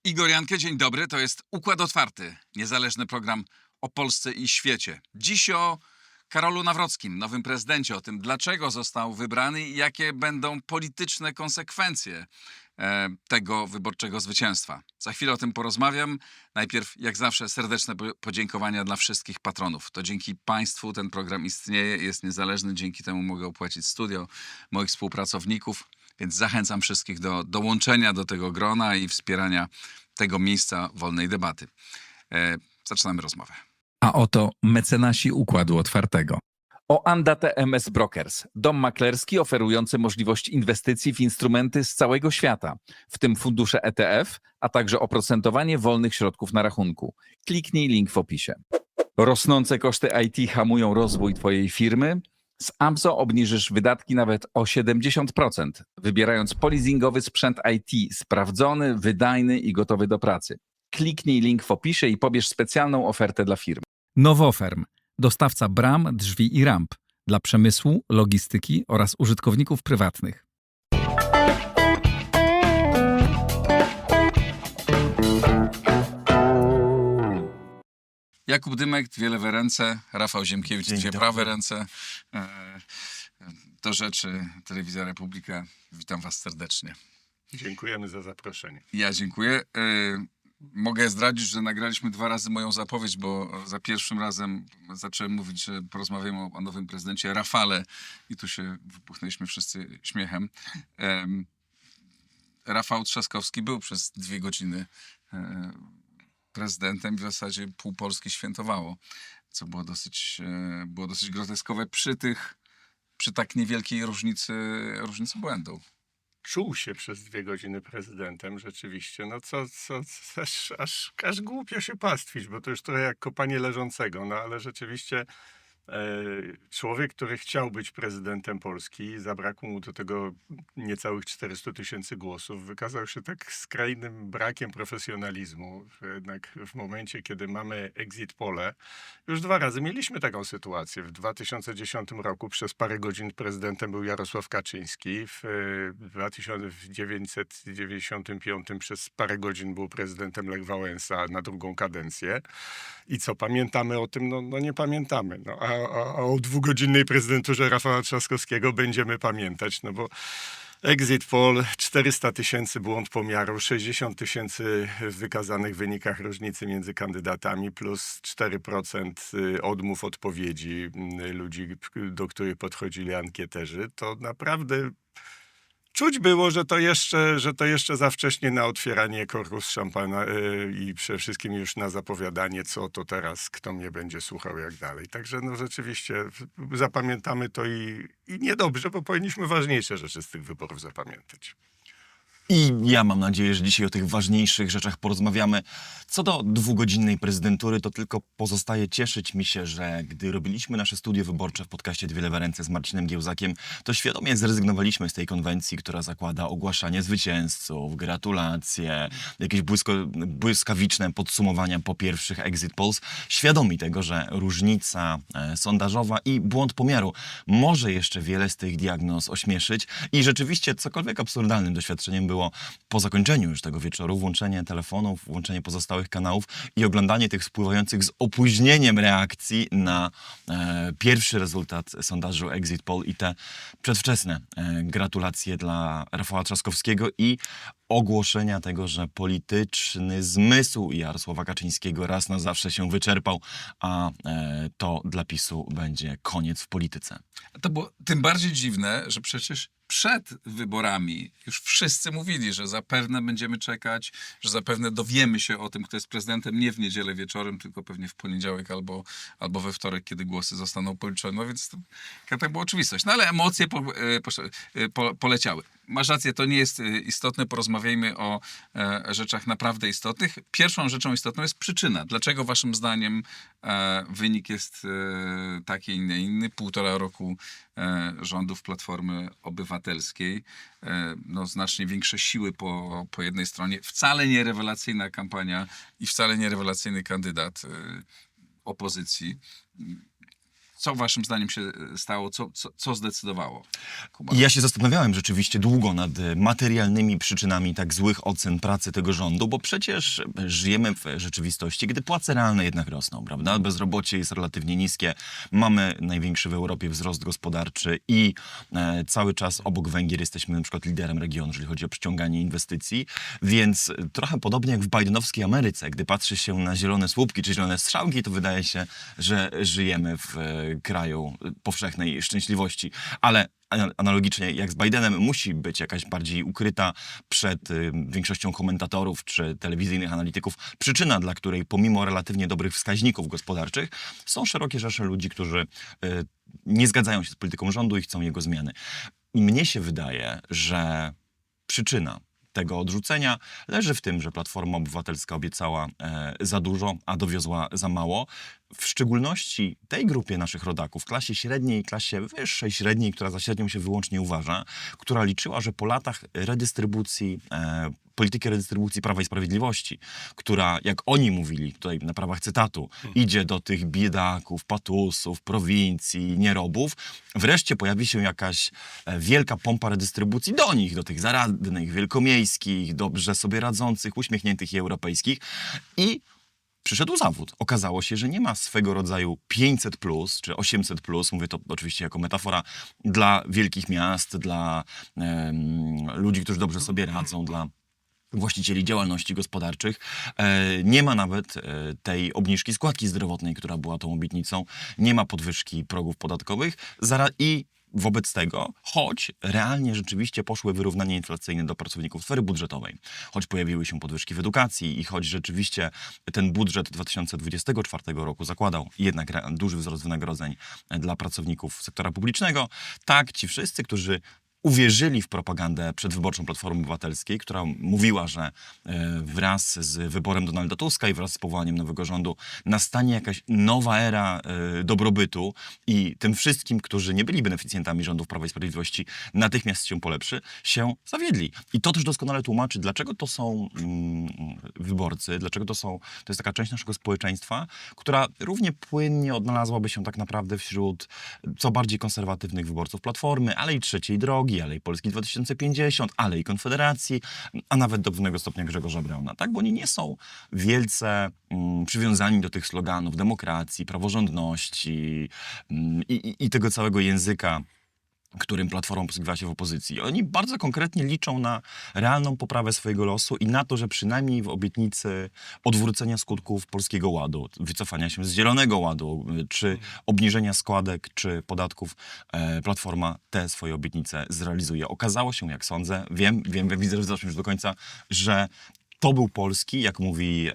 Igor Jankę, dzień dobry. To jest Układ Otwarty, niezależny program o Polsce i świecie. Dziś o Karolu Nawrockim, nowym prezydencie, o tym, dlaczego został wybrany i jakie będą polityczne konsekwencje tego wyborczego zwycięstwa. Za chwilę o tym porozmawiam. Najpierw, jak zawsze, serdeczne podziękowania dla wszystkich patronów. To dzięki Państwu ten program istnieje, jest niezależny. Dzięki temu mogę opłacić studio, moich współpracowników. Więc zachęcam wszystkich do dołączenia do tego grona i wspierania tego miejsca wolnej debaty. Zaczynamy rozmowę. A oto mecenasi Układu Otwartego. Oanda TMS Brokers, dom maklerski oferujący możliwość inwestycji w instrumenty z całego świata, w tym fundusze ETF, a także oprocentowanie wolnych środków na rachunku. Kliknij link w opisie. Rosnące koszty IT hamują rozwój Twojej firmy? Z AMZO obniżysz wydatki nawet o 70%, wybierając polizingowy sprzęt IT sprawdzony, wydajny i gotowy do pracy. Kliknij link w opisie i pobierz specjalną ofertę dla firmy. Nowoferm, dostawca bram, drzwi i ramp dla przemysłu, logistyki oraz użytkowników prywatnych. Jakub Dymek, dwie lewe ręce, Rafał Ziemkiewicz, dwie prawe ręce. Do rzeczy, Telewizja Republika. Witam Was serdecznie. Dziękujemy za zaproszenie. Ja dziękuję. Mogę zdradzić, że nagraliśmy 2 razy moją zapowiedź, bo za pierwszym razem zacząłem mówić, że porozmawiamy o nowym prezydencie Rafale i tu się wypuchnęliśmy wszyscy śmiechem. Rafał Trzaskowski był przez 2 godziny prezydentem i w zasadzie pół Polski świętowało, co było dosyć groteskowe przy tak niewielkiej różnicy błędu. Czuł się przez 2 godziny prezydentem rzeczywiście. No aż głupio się pastwić, bo to już trochę jak kopanie leżącego. No ale rzeczywiście człowiek, który chciał być prezydentem Polski, zabrakło mu do tego niecałych 400 000 głosów, wykazał się tak skrajnym brakiem profesjonalizmu. Jednak w momencie, kiedy mamy exit pole, już 2 razy mieliśmy taką sytuację. W 2010 roku przez parę godzin prezydentem był Jarosław Kaczyński. W 1995 przez parę godzin był prezydentem Lech Wałęsa na 2. kadencję. I co, pamiętamy o tym? No nie pamiętamy. No, a o 2-godzinnej prezydenturze Rafała Trzaskowskiego będziemy pamiętać, no bo exit poll, 400 000 błąd pomiaru, 60 000 w wykazanych wynikach różnicy między kandydatami, plus 4% odmów odpowiedzi ludzi, do których podchodzili ankieterzy. To naprawdę czuć było, że to jeszcze za wcześnie na otwieranie korków z szampana i przede wszystkim już na zapowiadanie, co to teraz, kto mnie będzie słuchał, jak dalej. Także no rzeczywiście zapamiętamy to i niedobrze, bo powinniśmy ważniejsze rzeczy z tych wyborów zapamiętać. I ja mam nadzieję, że dzisiaj o tych ważniejszych rzeczach porozmawiamy. Co do 2-godzinnej prezydentury, to tylko pozostaje cieszyć mi się, że gdy robiliśmy nasze studio wyborcze w podcaście Dwie lewe ręce z Marcinem Giełzakiem, to świadomie zrezygnowaliśmy z tej konwencji, która zakłada ogłaszanie zwycięzców, gratulacje, jakieś błyskawiczne podsumowania po pierwszych exit polls, świadomi tego, że różnica sondażowa i błąd pomiaru może jeszcze wiele z tych diagnoz ośmieszyć i rzeczywiście cokolwiek absurdalnym doświadczeniem było po zakończeniu już tego wieczoru włączenie telefonów, włączenie pozostałych kanałów i oglądanie tych spływających z opóźnieniem reakcji na pierwszy rezultat sondażu Exit Poll i te przedwczesne gratulacje dla Rafała Trzaskowskiego i ogłoszenia tego, że polityczny zmysł Jarosława Kaczyńskiego raz na zawsze się wyczerpał, a to dla PiS-u będzie koniec w polityce. To było tym bardziej dziwne, że przecież przed wyborami już wszyscy mówili, że zapewne będziemy czekać, że zapewne dowiemy się o tym, kto jest prezydentem, nie w niedzielę wieczorem, tylko pewnie w poniedziałek albo we wtorek, kiedy głosy zostaną policzone. No więc to była oczywistość. No ale emocje poleciały. Masz rację, to nie jest istotne. Porozmawiajmy o rzeczach naprawdę istotnych. Pierwszą rzeczą istotną jest przyczyna. Dlaczego waszym zdaniem wynik jest taki, inny? 1,5 roku rządów Platformy Obywatelskiej. No, znacznie większe siły po jednej stronie. Wcale nie rewelacyjna kampania i wcale nie rewelacyjny kandydat opozycji. Co waszym zdaniem się stało? Co zdecydowało? Kuba? I ja się zastanawiałem rzeczywiście długo nad materialnymi przyczynami tak złych ocen pracy tego rządu, bo przecież żyjemy w rzeczywistości, gdy płace realne jednak rosną, prawda? Bezrobocie jest relatywnie niskie, mamy największy w Europie wzrost gospodarczy i cały czas obok Węgier jesteśmy na przykład liderem regionu, jeżeli chodzi o przyciąganie inwestycji, więc trochę podobnie jak w bidenowskiej Ameryce, gdy patrzy się na zielone słupki czy zielone strzałki, to wydaje się, że żyjemy w kraju powszechnej szczęśliwości, ale analogicznie jak z Bidenem musi być jakaś bardziej ukryta przed większością komentatorów czy telewizyjnych analityków przyczyna, dla której pomimo relatywnie dobrych wskaźników gospodarczych są szerokie rzesze ludzi, którzy nie zgadzają się z polityką rządu i chcą jego zmiany. I mnie się wydaje, że przyczyna tego odrzucenia leży w tym, że Platforma Obywatelska obiecała za dużo, a dowiozła za mało. W szczególności tej grupie naszych rodaków, klasie średniej, klasie wyższej średniej, która za średnią się wyłącznie uważa, która liczyła, że po latach redystrybucji, polityki redystrybucji Prawa i Sprawiedliwości, która, jak oni mówili, tutaj na prawach cytatu, idzie do tych biedaków, patusów, prowincji, nierobów, wreszcie pojawi się jakaś wielka pompa redystrybucji do nich, do tych zaradnych, wielkomiejskich, dobrze sobie radzących, uśmiechniętych i europejskich. I przyszedł zawód. Okazało się, że nie ma swego rodzaju 500+, czy 800+, mówię to oczywiście jako metafora, dla wielkich miast, dla ludzi, którzy dobrze sobie radzą, dla właścicieli działalności gospodarczych. Nie ma nawet tej obniżki składki zdrowotnej, która była tą obietnicą. Nie ma podwyżki progów podatkowych i wobec tego, choć realnie rzeczywiście poszły wyrównania inflacyjne do pracowników sfery budżetowej, choć pojawiły się podwyżki w edukacji i choć rzeczywiście ten budżet 2024 roku zakładał jednak duży wzrost wynagrodzeń dla pracowników sektora publicznego, tak ci wszyscy, którzy uwierzyli w propagandę przedwyborczą Platformy Obywatelskiej, która mówiła, że wraz z wyborem Donalda Tuska i wraz z powołaniem nowego rządu nastanie jakaś nowa era dobrobytu i tym wszystkim, którzy nie byli beneficjentami rządów Prawa i Sprawiedliwości, natychmiast się polepszy, się zawiedli. I to też doskonale tłumaczy, dlaczego to są wyborcy, dlaczego to jest taka część naszego społeczeństwa, która równie płynnie odnalazłaby się tak naprawdę wśród co bardziej konserwatywnych wyborców Platformy, ale i Trzeciej Drogi, ale i Polski 2050, ale i Konfederacji, a nawet do pewnego stopnia Grzegorza Brauna, tak? Bo oni nie są wielce przywiązani do tych sloganów demokracji, praworządności i tego całego języka, którym Platforma posługiwała się w opozycji. Oni bardzo konkretnie liczą na realną poprawę swojego losu i na to, że przynajmniej w obietnicy odwrócenia skutków Polskiego Ładu, wycofania się z Zielonego Ładu, czy obniżenia składek, czy podatków, Platforma te swoje obietnice zrealizuje. Okazało się, jak sądzę, widzę, że zacznę już do końca, że to był polski, jak mówi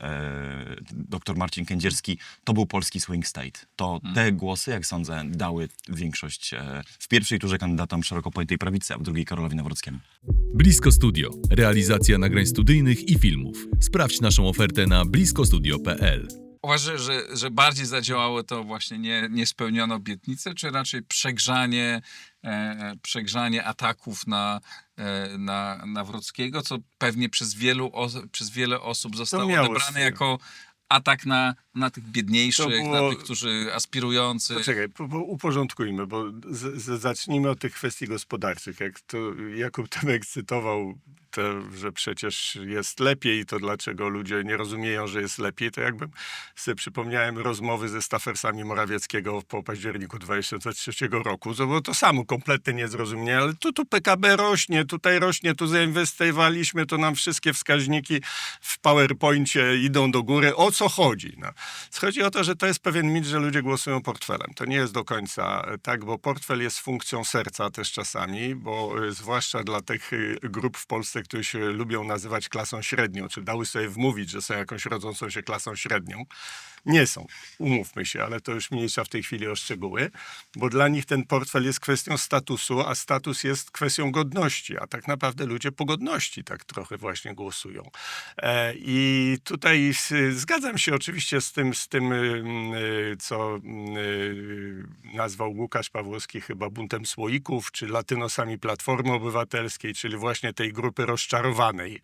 dr Marcin Kędzierski, to był polski swing state. To te głosy, jak sądzę, dały większość w pierwszej turze kandydatom szeroko pojętej prawicy, a w drugiej Karolowi Nawrockiemu. Blisko Studio. Realizacja nagrań studyjnych i filmów. Sprawdź naszą ofertę na bliskostudio.pl. Uważasz, że bardziej zadziałało to właśnie niespełnione obietnice, czy raczej przegrzanie ataków na Nawrockiego, co pewnie przez wiele osób zostało odebrane jako atak na tych biedniejszych, na tych, którzy aspirujący. Poczekaj, uporządkujmy, bo zacznijmy od tych kwestii gospodarczych. Jak to Jakub Tymek cytował, że przecież jest lepiej, to dlaczego ludzie nie rozumieją, że jest lepiej, to jakbym sobie przypomniałem rozmowy ze stafersami Morawieckiego po październiku 2023 roku. To było to samo, kompletnie niezrozumienie, ale tu PKB rośnie, tutaj rośnie, tu zainwestowaliśmy, to nam wszystkie wskaźniki w PowerPoincie idą do góry. O co chodzi? No. Chodzi o to, że to jest pewien mit, że ludzie głosują portfelem. To nie jest do końca tak, bo portfel jest funkcją serca też czasami, bo zwłaszcza dla tych grup w Polsce, które się lubią nazywać klasą średnią, czy dały sobie wmówić, że są jakąś rodzącą się klasą średnią. Nie są, umówmy się, ale to już mniejsza w tej chwili o szczegóły, bo dla nich ten portfel jest kwestią statusu, a status jest kwestią godności, a tak naprawdę ludzie po godności tak trochę właśnie głosują. I tutaj zgadzam się oczywiście z tym, co nazwał Łukasz Pawłowski chyba buntem słoików, czy latynosami Platformy Obywatelskiej, czyli właśnie tej grupy rozczarowanej.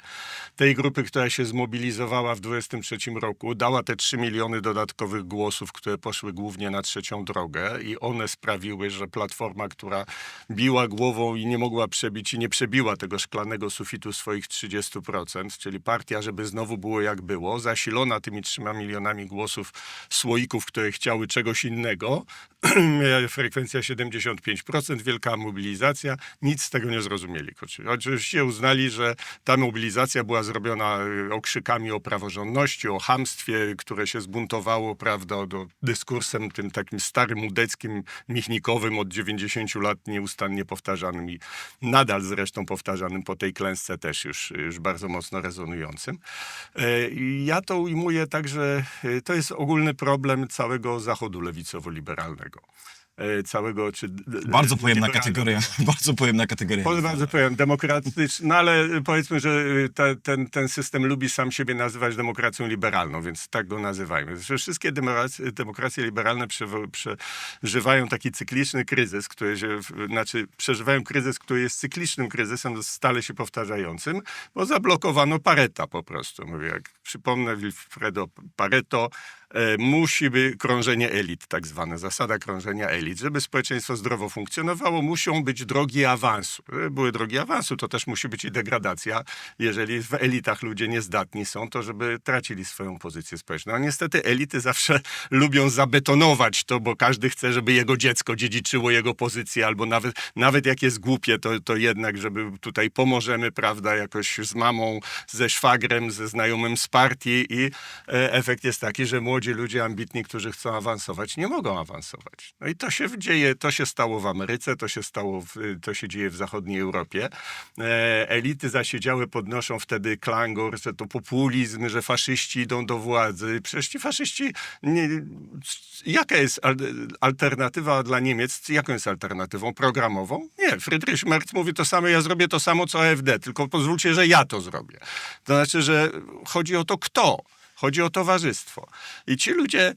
Tej grupy, która się zmobilizowała w 23 roku, dała te 3 miliony dodatkowych głosów, które poszły głównie na trzecią drogę i one sprawiły, że Platforma, która biła głową i nie mogła przebić i nie przebiła tego szklanego sufitu swoich 30%, czyli partia, żeby znowu było jak było, zasilona tymi 3 milionami głosów słoików, które chciały czegoś innego, frekwencja 75%, wielka mobilizacja, nic z tego nie zrozumieli. Oczywiście uznali, że ta mobilizacja była zrobiona okrzykami o praworządności, o chamstwie, które się zbuntowało, prawda, dyskursem tym takim starym, udeckim, michnikowym od 90 lat nieustannie powtarzanym i nadal zresztą powtarzanym po tej klęsce też już bardzo mocno rezonującym. Ja to ujmuję tak, że to jest ogólny problem całego Zachodu lewicowo-liberalnego. Całego, czy Bardzo pojemna liberalnego. kategoria. Bardzo pojemna kategoria. Bardzo powiem, demokratyczny, no ale powiedzmy, że ten system lubi sam siebie nazywać demokracją liberalną, więc tak go nazywajmy. Że wszystkie demokracje liberalne przeżywają taki cykliczny kryzys, przeżywają kryzys, który jest cyklicznym kryzysem, stale się powtarzającym, bo zablokowano Pareta po prostu. Mówię, jak przypomnę Wilfredo Pareto, musi być krążenie elit, tak zwane, zasada krążenia elit. Żeby społeczeństwo zdrowo funkcjonowało, muszą być drogi awansu. Żeby były drogi awansu, to też musi być i degradacja. Jeżeli w elitach ludzie niezdatni są, to żeby tracili swoją pozycję społeczną. A niestety elity zawsze lubią zabetonować to, bo każdy chce, żeby jego dziecko dziedziczyło jego pozycję, albo nawet jak jest głupie, to jednak, żeby tutaj pomożemy, prawda, jakoś z mamą, ze szwagrem, ze znajomym z partii i efekt jest taki, że młodzi ludzie ambitni, którzy chcą awansować, nie mogą awansować. No i to się dzieje, to się stało w Ameryce, to się dzieje w zachodniej Europie. Elity zasiedziałe podnoszą wtedy klangor, że to populizm, że faszyści idą do władzy. Przecież ci faszyści, jaka jest alternatywa dla Niemiec? Jaką jest alternatywą? Programową? Nie, Friedrich Merz mówi to samo, ja zrobię to samo co AfD, tylko pozwólcie, że ja to zrobię. To znaczy, że chodzi o to kto. Chodzi o towarzystwo. I ci ludzie,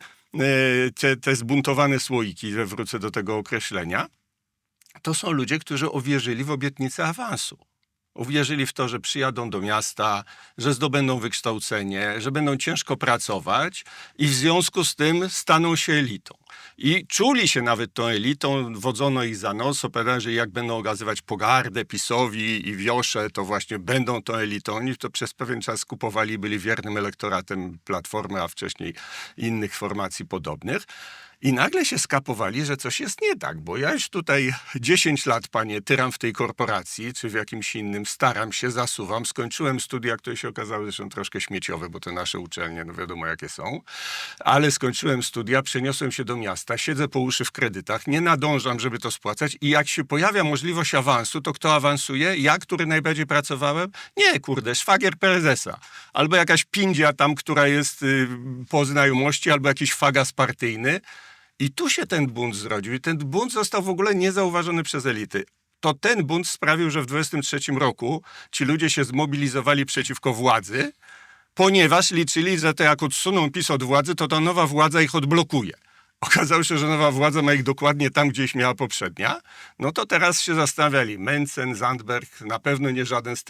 te zbuntowane słoiki, że wrócę do tego określenia, to są ludzie, którzy uwierzyli w obietnicę awansu. Uwierzyli w to, że przyjadą do miasta, że zdobędą wykształcenie, że będą ciężko pracować i w związku z tym staną się elitą. I czuli się nawet tą elitą, wodzono ich za nos, opowiadali, że jak będą okazywać pogardę PiS-owi i Wiosze, to właśnie będą tą elitą. Oni to przez pewien czas kupowali i byli wiernym elektoratem Platformy, a wcześniej innych formacji podobnych. I nagle się skapowali, że coś jest nie tak, bo ja już tutaj 10 lat, panie, tyram w tej korporacji, czy w jakimś innym, staram się, zasuwam, skończyłem studia, które się okazały zresztą troszkę śmieciowe, bo te nasze uczelnie, no wiadomo jakie są, ale skończyłem studia, przeniosłem się do miasta, siedzę po uszy w kredytach, nie nadążam, żeby to spłacać i jak się pojawia możliwość awansu, to kto awansuje? Ja, który najbardziej pracowałem? Nie, kurde, szwagier prezesa. Albo jakaś pindzia tam, która jest po znajomości, albo jakiś fagas partyjny. I tu się ten bunt zrodził i ten bunt został w ogóle niezauważony przez elity. To ten bunt sprawił, że w 23 roku ci ludzie się zmobilizowali przeciwko władzy, ponieważ liczyli, że to jak odsuną PiS od władzy, to ta nowa władza ich odblokuje. Okazało się, że nowa władza ma ich dokładnie tam, gdzie ich miała poprzednia. No to teraz się zastanawiali. Mencen, Zandberg, na pewno nie żaden z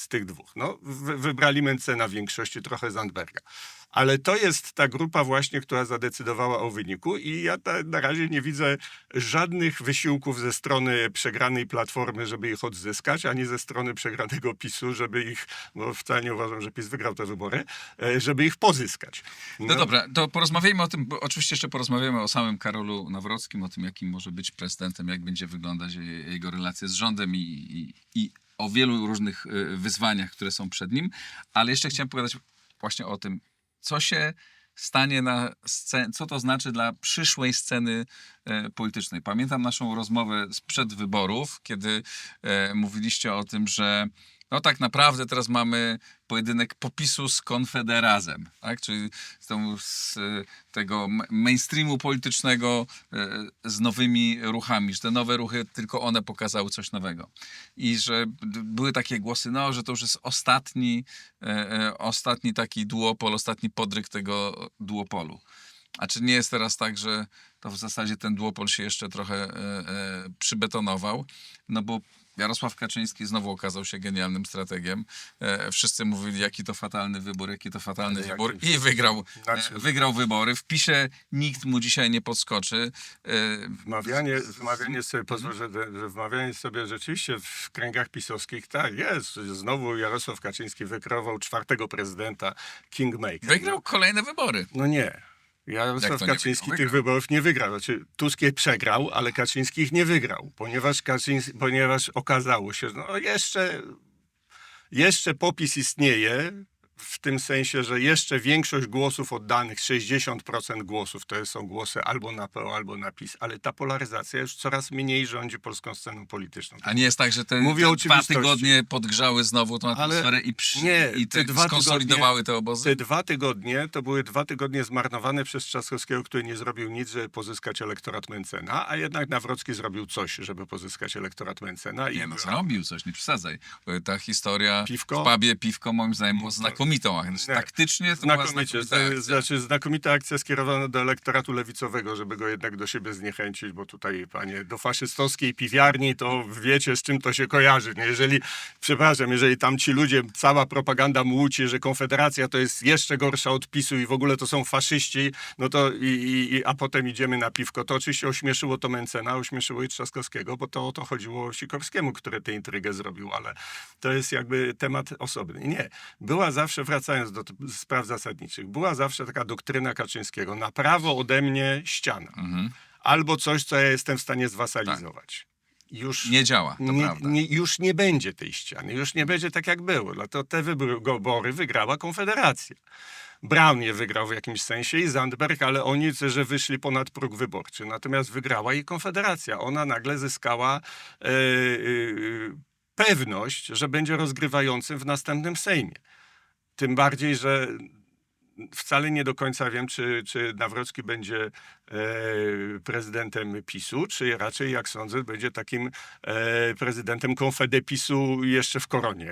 tych dwóch. No, wybrali Mencena w większości, trochę Zandberga. Ale to jest ta grupa właśnie, która zadecydowała o wyniku i ja na razie nie widzę żadnych wysiłków ze strony przegranej Platformy, żeby ich odzyskać, ani ze strony przegranego PiS-u, żeby ich, bo wcale nie uważam, że PiS wygrał te wybory, żeby ich pozyskać. No dobra, to porozmawiajmy o tym, bo oczywiście jeszcze porozmawiamy o samym Karolu Nawrockim, o tym, jakim może być prezydentem, jak będzie wyglądać jego relacje z rządem i o wielu różnych wyzwaniach, które są przed nim, ale jeszcze chciałem pogadać właśnie o tym, co się stanie na scenie, co to znaczy dla przyszłej sceny politycznej. Pamiętam naszą rozmowę sprzed wyborów, kiedy mówiliście o tym, że no tak naprawdę teraz mamy pojedynek PO-PiS-u z Konfederazem, tak? Czyli z tego mainstreamu politycznego z nowymi ruchami, że te nowe ruchy tylko one pokazały coś nowego. I że były takie głosy, no, że to już jest ostatni taki duopol, ostatni podryk tego duopolu. A czy nie jest teraz tak, że to w zasadzie ten duopol się jeszcze trochę przybetonował? No bo Jarosław Kaczyński znowu okazał się genialnym strategiem. Wszyscy mówili, jaki to fatalny wybór, jaki to fatalny Ale wybór jakim- i wygrał, Na czym? wygrał wybory. W PiS-ie nikt mu dzisiaj nie podskoczy. Wmawianie sobie, pozwól, że wmawianie sobie rzeczywiście w kręgach pisowskich, tak jest. Znowu Jarosław Kaczyński wykreował 4. prezydenta Kingmaker. Wygrał kolejne wybory. No nie. Jak Jarosław to nie Kaczyński wygrał? tych wyborów nie wygrał. Znaczy, Tusk je przegrał, ale Kaczyński ich nie wygrał, ponieważ okazało się, że no jeszcze popis istnieje, w tym sensie, że jeszcze większość głosów oddanych, 60% głosów, to są głosy albo na PO, albo na PiS, ale ta polaryzacja już coraz mniej rządzi polską sceną polityczną. A nie jest tak, że te Mówię o 2 oczywistości. tygodnie podgrzały znowu tą atmosferę i te 2 skonsolidowały te obozy? Te 2 tygodnie to były 2 tygodnie zmarnowane przez Trzaskowskiego, który nie zrobił nic, żeby pozyskać elektorat Mentzena, a jednak Nawrocki zrobił coś, żeby pozyskać elektorat Mentzena. Nie, no zrobił coś, nie przesadzaj. Ta historia Piwko? w pubie Piwko moim zdaniem była znakomitą. Nie. Taktycznie to była Znakomicie. znakomita akcja. Znaczy znakomita akcja skierowana do elektoratu lewicowego, żeby go jednak do siebie zniechęcić, bo tutaj, panie, do faszystowskiej piwiarni to wiecie, z czym to się kojarzy. Nie? Jeżeli tam ci ludzie, cała propaganda młóci, że Konfederacja to jest jeszcze gorsza od PiS-u i w ogóle to są faszyści, no to a potem idziemy na piwko. To oczywiście ośmieszyło to Mentzena, ośmieszyło i Trzaskowskiego, bo to o to chodziło Sikorskiemu, który tę intrygę zrobił, ale to jest jakby temat osobny. Nie. Była zawsze, wracając do spraw zasadniczych, była zawsze taka doktryna Kaczyńskiego, na prawo ode mnie ściana. Albo coś, co ja jestem w stanie zwasalizować. Już Nie działa, to prawda. już nie będzie tej ściany, już nie będzie tak, jak było. Dlatego te wybory wygrała Konfederacja. Brown je wygrał w jakimś sensie i Zandberg, ale oni, że wyszli ponad próg wyborczy. Natomiast wygrała i Konfederacja. Ona nagle zyskała pewność, że będzie rozgrywającym w następnym Sejmie. Tym bardziej, że wcale nie do końca wiem, czy Nawrocki będzie prezydentem PiS-u, czy raczej, jak sądzę, będzie takim prezydentem konfedepisu jeszcze w koronie,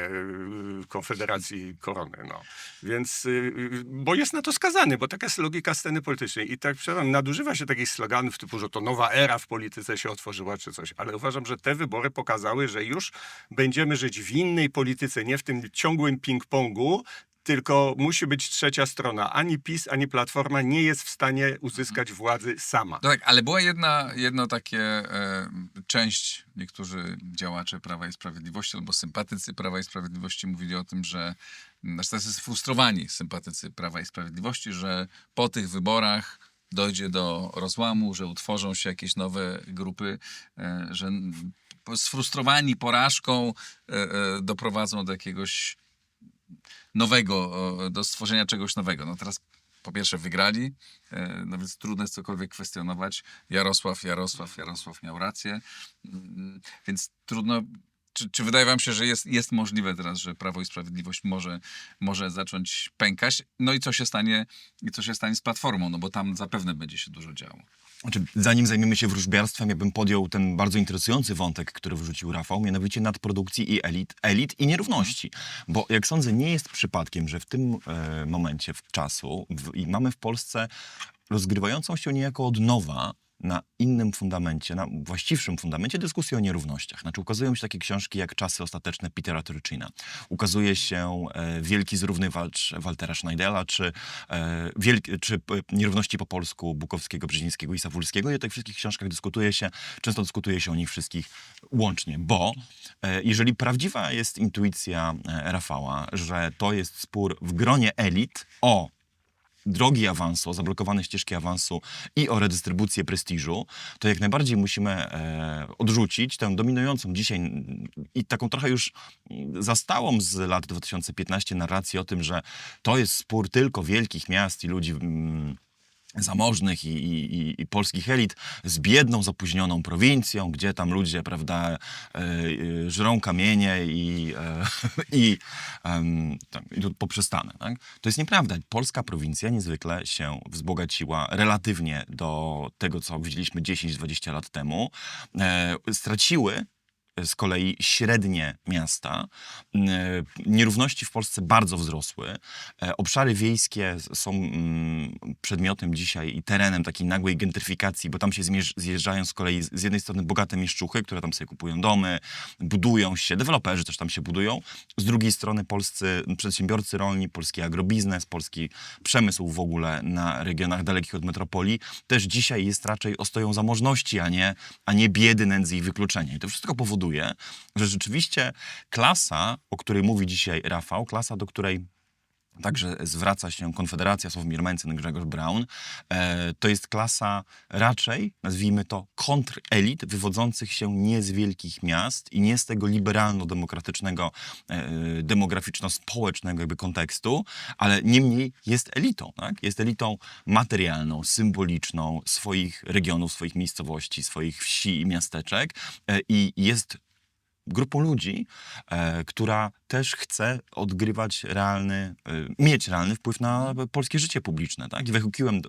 Konfederacji Korony. No. Więc, bo jest na to skazany, bo taka jest logika sceny politycznej. I tak, przepraszam, nadużywa się takich sloganów typu, że to nowa era w polityce się otworzyła, czy coś. Ale uważam, że te wybory pokazały, że już będziemy żyć w innej polityce, nie w tym ciągłym ping-pongu, tylko musi być trzecia strona. Ani PiS, ani Platforma nie jest w stanie uzyskać władzy sama. No tak, ale była jedno takie część, niektórzy działacze Prawa i Sprawiedliwości albo sympatycy Prawa i Sprawiedliwości mówili o tym, że znaczy to jest sfrustrowani sympatycy Prawa i Sprawiedliwości, że po tych wyborach dojdzie do rozłamu, że utworzą się jakieś nowe grupy, że sfrustrowani porażką doprowadzą do jakiegoś nowego, do stworzenia czegoś nowego. No teraz po pierwsze wygrali, no więc trudno jest cokolwiek kwestionować. Jarosław miał rację, więc trudno. Czy wydaje wam się, że jest możliwe teraz, że Prawo i Sprawiedliwość może zacząć pękać? No i co się stanie z Platformą? No bo tam zapewne będzie się dużo działo. Znaczy, zanim zajmiemy się wróżbiarstwem, ja bym podjął ten bardzo interesujący wątek, który wrzucił Rafał, mianowicie nadprodukcji i elit i nierówności. Bo jak sądzę, nie jest przypadkiem, że w tym momencie czasu mamy w Polsce rozgrywającą się niejako od nowa na innym fundamencie, na właściwszym fundamencie dyskusji o nierównościach. Znaczy ukazują się takie książki jak Czasy ostateczne Petera Turchina. Ukazuje się Wielki zrównywacz Waltera Schneidera, czy Nierówności po polsku Bukowskiego, Brzezińskiego i Sawulskiego. I o tych wszystkich książkach często dyskutuje się o nich wszystkich łącznie, bo jeżeli prawdziwa jest intuicja Rafała, że to jest spór w gronie elit o drogi awansu, o zablokowane ścieżki awansu i o redystrybucję prestiżu, to jak najbardziej musimy odrzucić tę dominującą dzisiaj i taką trochę już zastałą z lat 2015 narrację o tym, że to jest spór tylko wielkich miast i ludzi zamożnych i polskich elit z biedną, zapóźnioną prowincją, gdzie tam ludzie, prawda, żrą kamienie i tu poprzestanę. Tak? To jest nieprawda. Polska prowincja niezwykle się wzbogaciła relatywnie do tego, co widzieliśmy 10-20 lat temu. Straciły z kolei średnie miasta. Nierówności w Polsce bardzo wzrosły. Obszary wiejskie są przedmiotem dzisiaj i terenem takiej nagłej gentryfikacji, bo tam się zjeżdżają z kolei z jednej strony bogate mieszczuchy, które tam sobie kupują domy, budują się, deweloperzy też tam się budują. Z drugiej strony polscy przedsiębiorcy rolni, polski agrobiznes, polski przemysł w ogóle na regionach dalekich od metropolii też dzisiaj jest raczej ostoją zamożności, a nie biedy, nędzy i wykluczenia. I to wszystko powoduje, że rzeczywiście klasa, o której mówi dzisiaj Rafał, klasa, do której także zwraca się Konfederacja, Sławomir Mencen, Grzegorz Braun, to jest klasa raczej, nazwijmy to, kontrelit wywodzących się nie z wielkich miast i nie z tego liberalno-demokratycznego, demograficzno-społecznego jakby kontekstu, ale niemniej jest elitą, tak? Jest elitą materialną, symboliczną swoich regionów, swoich miejscowości, swoich wsi i miasteczek i jest grupą ludzi, która też chce odgrywać mieć realny wpływ na polskie życie publiczne. Tak? I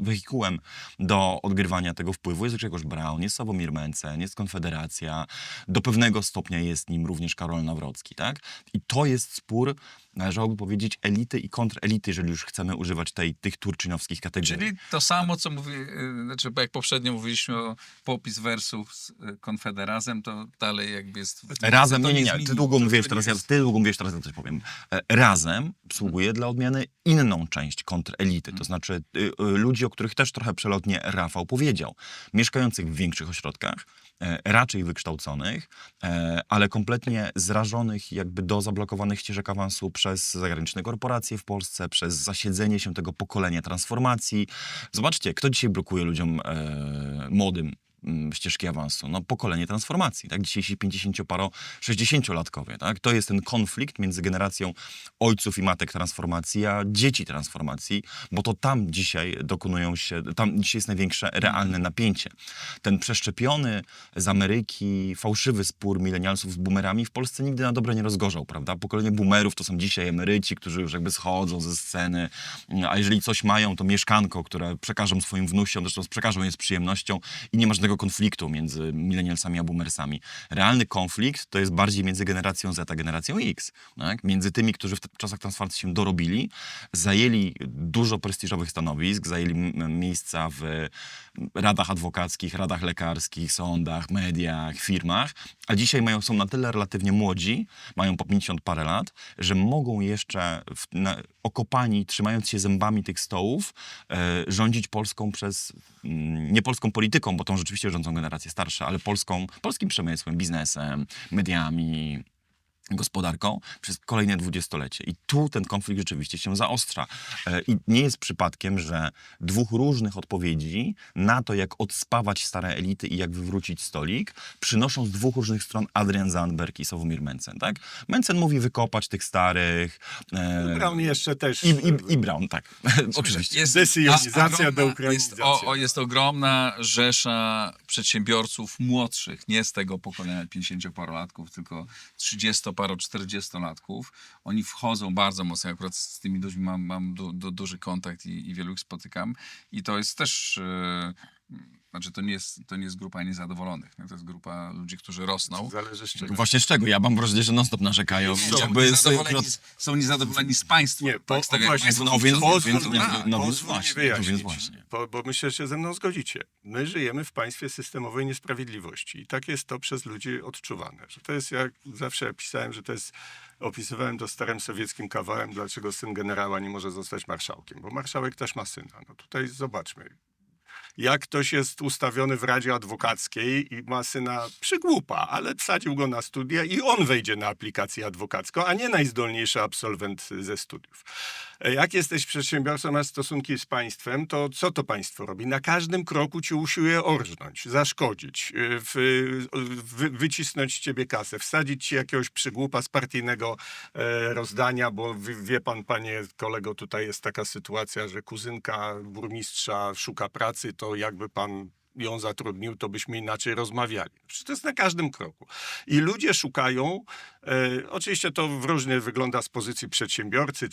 wehikułem do odgrywania tego wpływu jest Grzegorz Braun, jest Sławomir Mencen, jest Konfederacja, do pewnego stopnia jest nim również Karol Nawrocki. Tak? I to jest spór, należałoby powiedzieć, elity i kontrelity, jeżeli już chcemy używać tych turczynowskich kategorii. Czyli to samo, co znaczy, bo jak poprzednio mówiliśmy o popis wersów z Konfederazem, to dalej jakby jest... Razem, to nie. zmieniło, Ty długo mówisz, to teraz nie ja jest- coś powiem. Razem sługuje dla odmiany inną część kontrelity, to znaczy ludzi, o których też trochę przelotnie Rafał powiedział, mieszkających w większych ośrodkach, raczej wykształconych, ale kompletnie zrażonych jakby do zablokowanych ścieżek awansu przez zagraniczne korporacje w Polsce, przez zasiedzenie się tego pokolenia transformacji. Zobaczcie, kto dzisiaj blokuje ludziom młodym ścieżki awansu? No pokolenie transformacji, tak? Dzisiejsi 50-paro 60-latkowie, tak? To jest ten konflikt między generacją ojców i matek transformacji, a dzieci transformacji, bo to tam dzisiaj tam dzisiaj jest największe realne napięcie. Ten przeszczepiony z Ameryki fałszywy spór milenialsów z boomerami w Polsce nigdy na dobre nie rozgorzał, prawda? Pokolenie boomerów to są dzisiaj emeryci, którzy już jakby schodzą ze sceny, a jeżeli coś mają, to mieszkanko, które przekażą swoim wnusiom, zresztą przekażą je z przyjemnością i nie ma żadnego konfliktu między milenialsami a boomersami. Realny konflikt to jest bardziej między generacją Z a generacją X. Tak? Między tymi, którzy w czasach transformacji się dorobili, zajęli dużo prestiżowych stanowisk, zajęli miejsca w radach adwokackich, radach lekarskich, sądach, mediach, firmach, a dzisiaj są na tyle relatywnie młodzi, mają po 50 parę lat, że mogą jeszcze okopani, trzymając się zębami tych stołów, rządzić Polską nie polską polityką, bo tą rzeczywiście rządzą generacje starsze, ale polskim przemysłem, biznesem, mediami, gospodarką przez kolejne 20-lecie. I tu ten konflikt rzeczywiście się zaostrza. I nie jest przypadkiem, że dwóch różnych odpowiedzi na to, jak odspawać stare elity i jak wywrócić stolik, przynoszą z dwóch różnych stron Adrian Zandberg i Sławomir Mencen. Tak? Mencen mówi wykopać tych starych. Braun jeszcze też. I Braun, tak. Oczywiście. Jest Desejonizacja, ogromna- deukranizacja. Jest ogromna rzesza przedsiębiorców młodszych, nie z tego pokolenia 50-parolatków, tylko 30-paro-40-latków. Oni wchodzą bardzo mocno, akurat z tymi ludźmi mam duży kontakt i wielu ich spotykam. I to jest też... Znaczy, to nie jest grupa niezadowolonych. Nie? To jest grupa ludzi, którzy rosną. Zależy z czego. Właśnie z czego? Ja mam wrażenie, że non-stop narzekają. Są niezadowoleni z państwa. Nie, tak, z tego, jak właśnie, państwo no więc- funkcjonuje. więc- pozwól mi więc wyjaśnić, właśnie. bo myślę, że ze mną zgodzicie. My żyjemy w państwie systemowej niesprawiedliwości i tak jest to przez ludzi odczuwane. Że to jest, jak zawsze pisałem, że to jest, opisywałem to starym sowieckim kawałem, dlaczego syn generała nie może zostać marszałkiem, bo marszałek też ma syna. No tutaj zobaczmy. Jak ktoś jest ustawiony w Radzie Adwokackiej i ma syna przygłupa, ale wsadził go na studia i on wejdzie na aplikację adwokacką, a nie najzdolniejszy absolwent ze studiów. Jak jesteś przedsiębiorcą, masz stosunki z państwem, to co to państwo robi? Na każdym kroku ci usiłuje orżnąć, zaszkodzić, wycisnąć z ciebie kasę, wsadzić ci jakiegoś przygłupa z partyjnego rozdania, bo wie pan, panie kolego, tutaj jest taka sytuacja, że kuzynka burmistrza szuka pracy, to jakby pan ją zatrudnił, to byśmy inaczej rozmawiali. Przecież to jest na każdym kroku. I ludzie szukają, oczywiście to różnie wygląda z pozycji przedsiębiorcy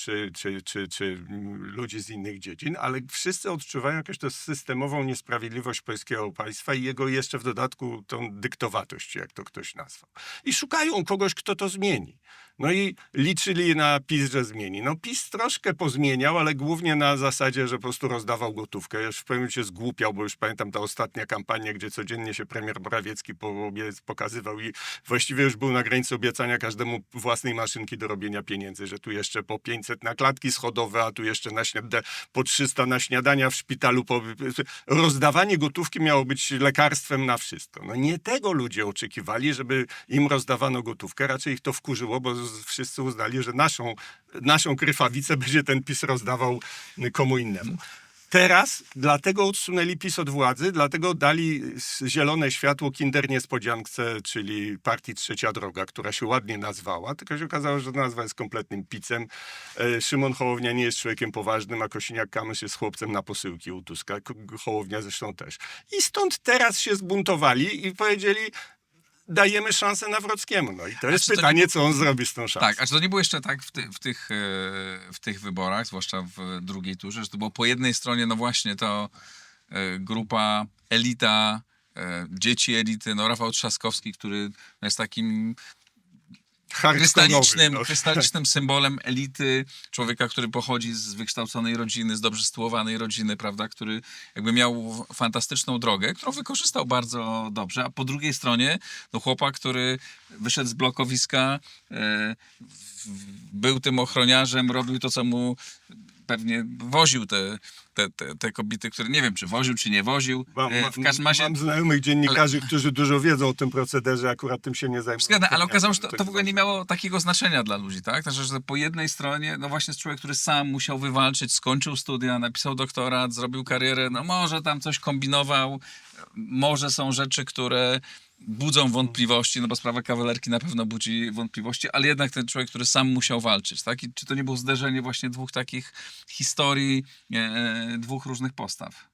czy ludzi z innych dziedzin, ale wszyscy odczuwają jakąś to systemową niesprawiedliwość polskiego państwa i jego jeszcze w dodatku tą dyktowatość, jak to ktoś nazwał. I szukają kogoś, kto to zmieni. No i liczyli na PiS, że zmieni. No PiS troszkę pozmieniał, ale głównie na zasadzie, że po prostu rozdawał gotówkę. Ja już w pewnym momencie zgłupiał, bo już pamiętam ta ostatnia kampania, gdzie codziennie się premier Morawiecki pokazywał i właściwie już był na granicy obiecania każdemu własnej maszynki do robienia pieniędzy, że tu jeszcze po 500 na klatki schodowe, a tu jeszcze po 300 na śniadania w szpitalu. Rozdawanie gotówki miało być lekarstwem na wszystko. No nie tego ludzie oczekiwali, żeby im rozdawano gotówkę. Raczej ich to wkurzyło, bo wszyscy uznali, że naszą krwawicę będzie ten PiS rozdawał komu innemu. Teraz dlatego odsunęli PiS od władzy, dlatego dali zielone światło Kinder Niespodziance, czyli partii Trzecia Droga, która się ładnie nazwała, tylko się okazało, że nazwa jest kompletnym picem. Szymon Hołownia nie jest człowiekiem poważnym, a Kosiniak-Kamysz jest chłopcem na posyłki u Tuska. Hołownia zresztą też. I stąd teraz się zbuntowali i powiedzieli: dajemy szansę Nawrockiemu. No i to jest pytanie, co on zrobi z tą szansą. Tak, a czy to nie było jeszcze tak w tych wyborach, zwłaszcza w drugiej turze, że to było po jednej stronie, no właśnie to grupa, elita, dzieci elity, no Rafał Trzaskowski, który jest takim krystalicznym symbolem elity, człowieka, który pochodzi z wykształconej rodziny, z dobrze sytuowanej rodziny, prawda, który jakby miał fantastyczną drogę, którą wykorzystał bardzo dobrze, a po drugiej stronie no chłopak, który wyszedł z blokowiska, był tym ochroniarzem, robił to, co mu pewnie woził te kobiety, które nie wiem, czy woził, czy nie woził. W każdym razie... Mam znajomych dziennikarzy, którzy dużo wiedzą o tym procederze, akurat tym się nie zajmują. Zgadza, ale okazało się, że to w ogóle nie miało takiego znaczenia dla ludzi, tak? Także, że po jednej stronie, no właśnie jest człowiek, który sam musiał wywalczyć, skończył studia, napisał doktorat, zrobił karierę, no może tam coś kombinował, może są rzeczy, które budzą wątpliwości, no bo sprawa kawalerki na pewno budzi wątpliwości, ale jednak ten człowiek, który sam musiał walczyć, tak? I czy to nie było zderzenie właśnie dwóch takich historii, dwóch różnych postaw?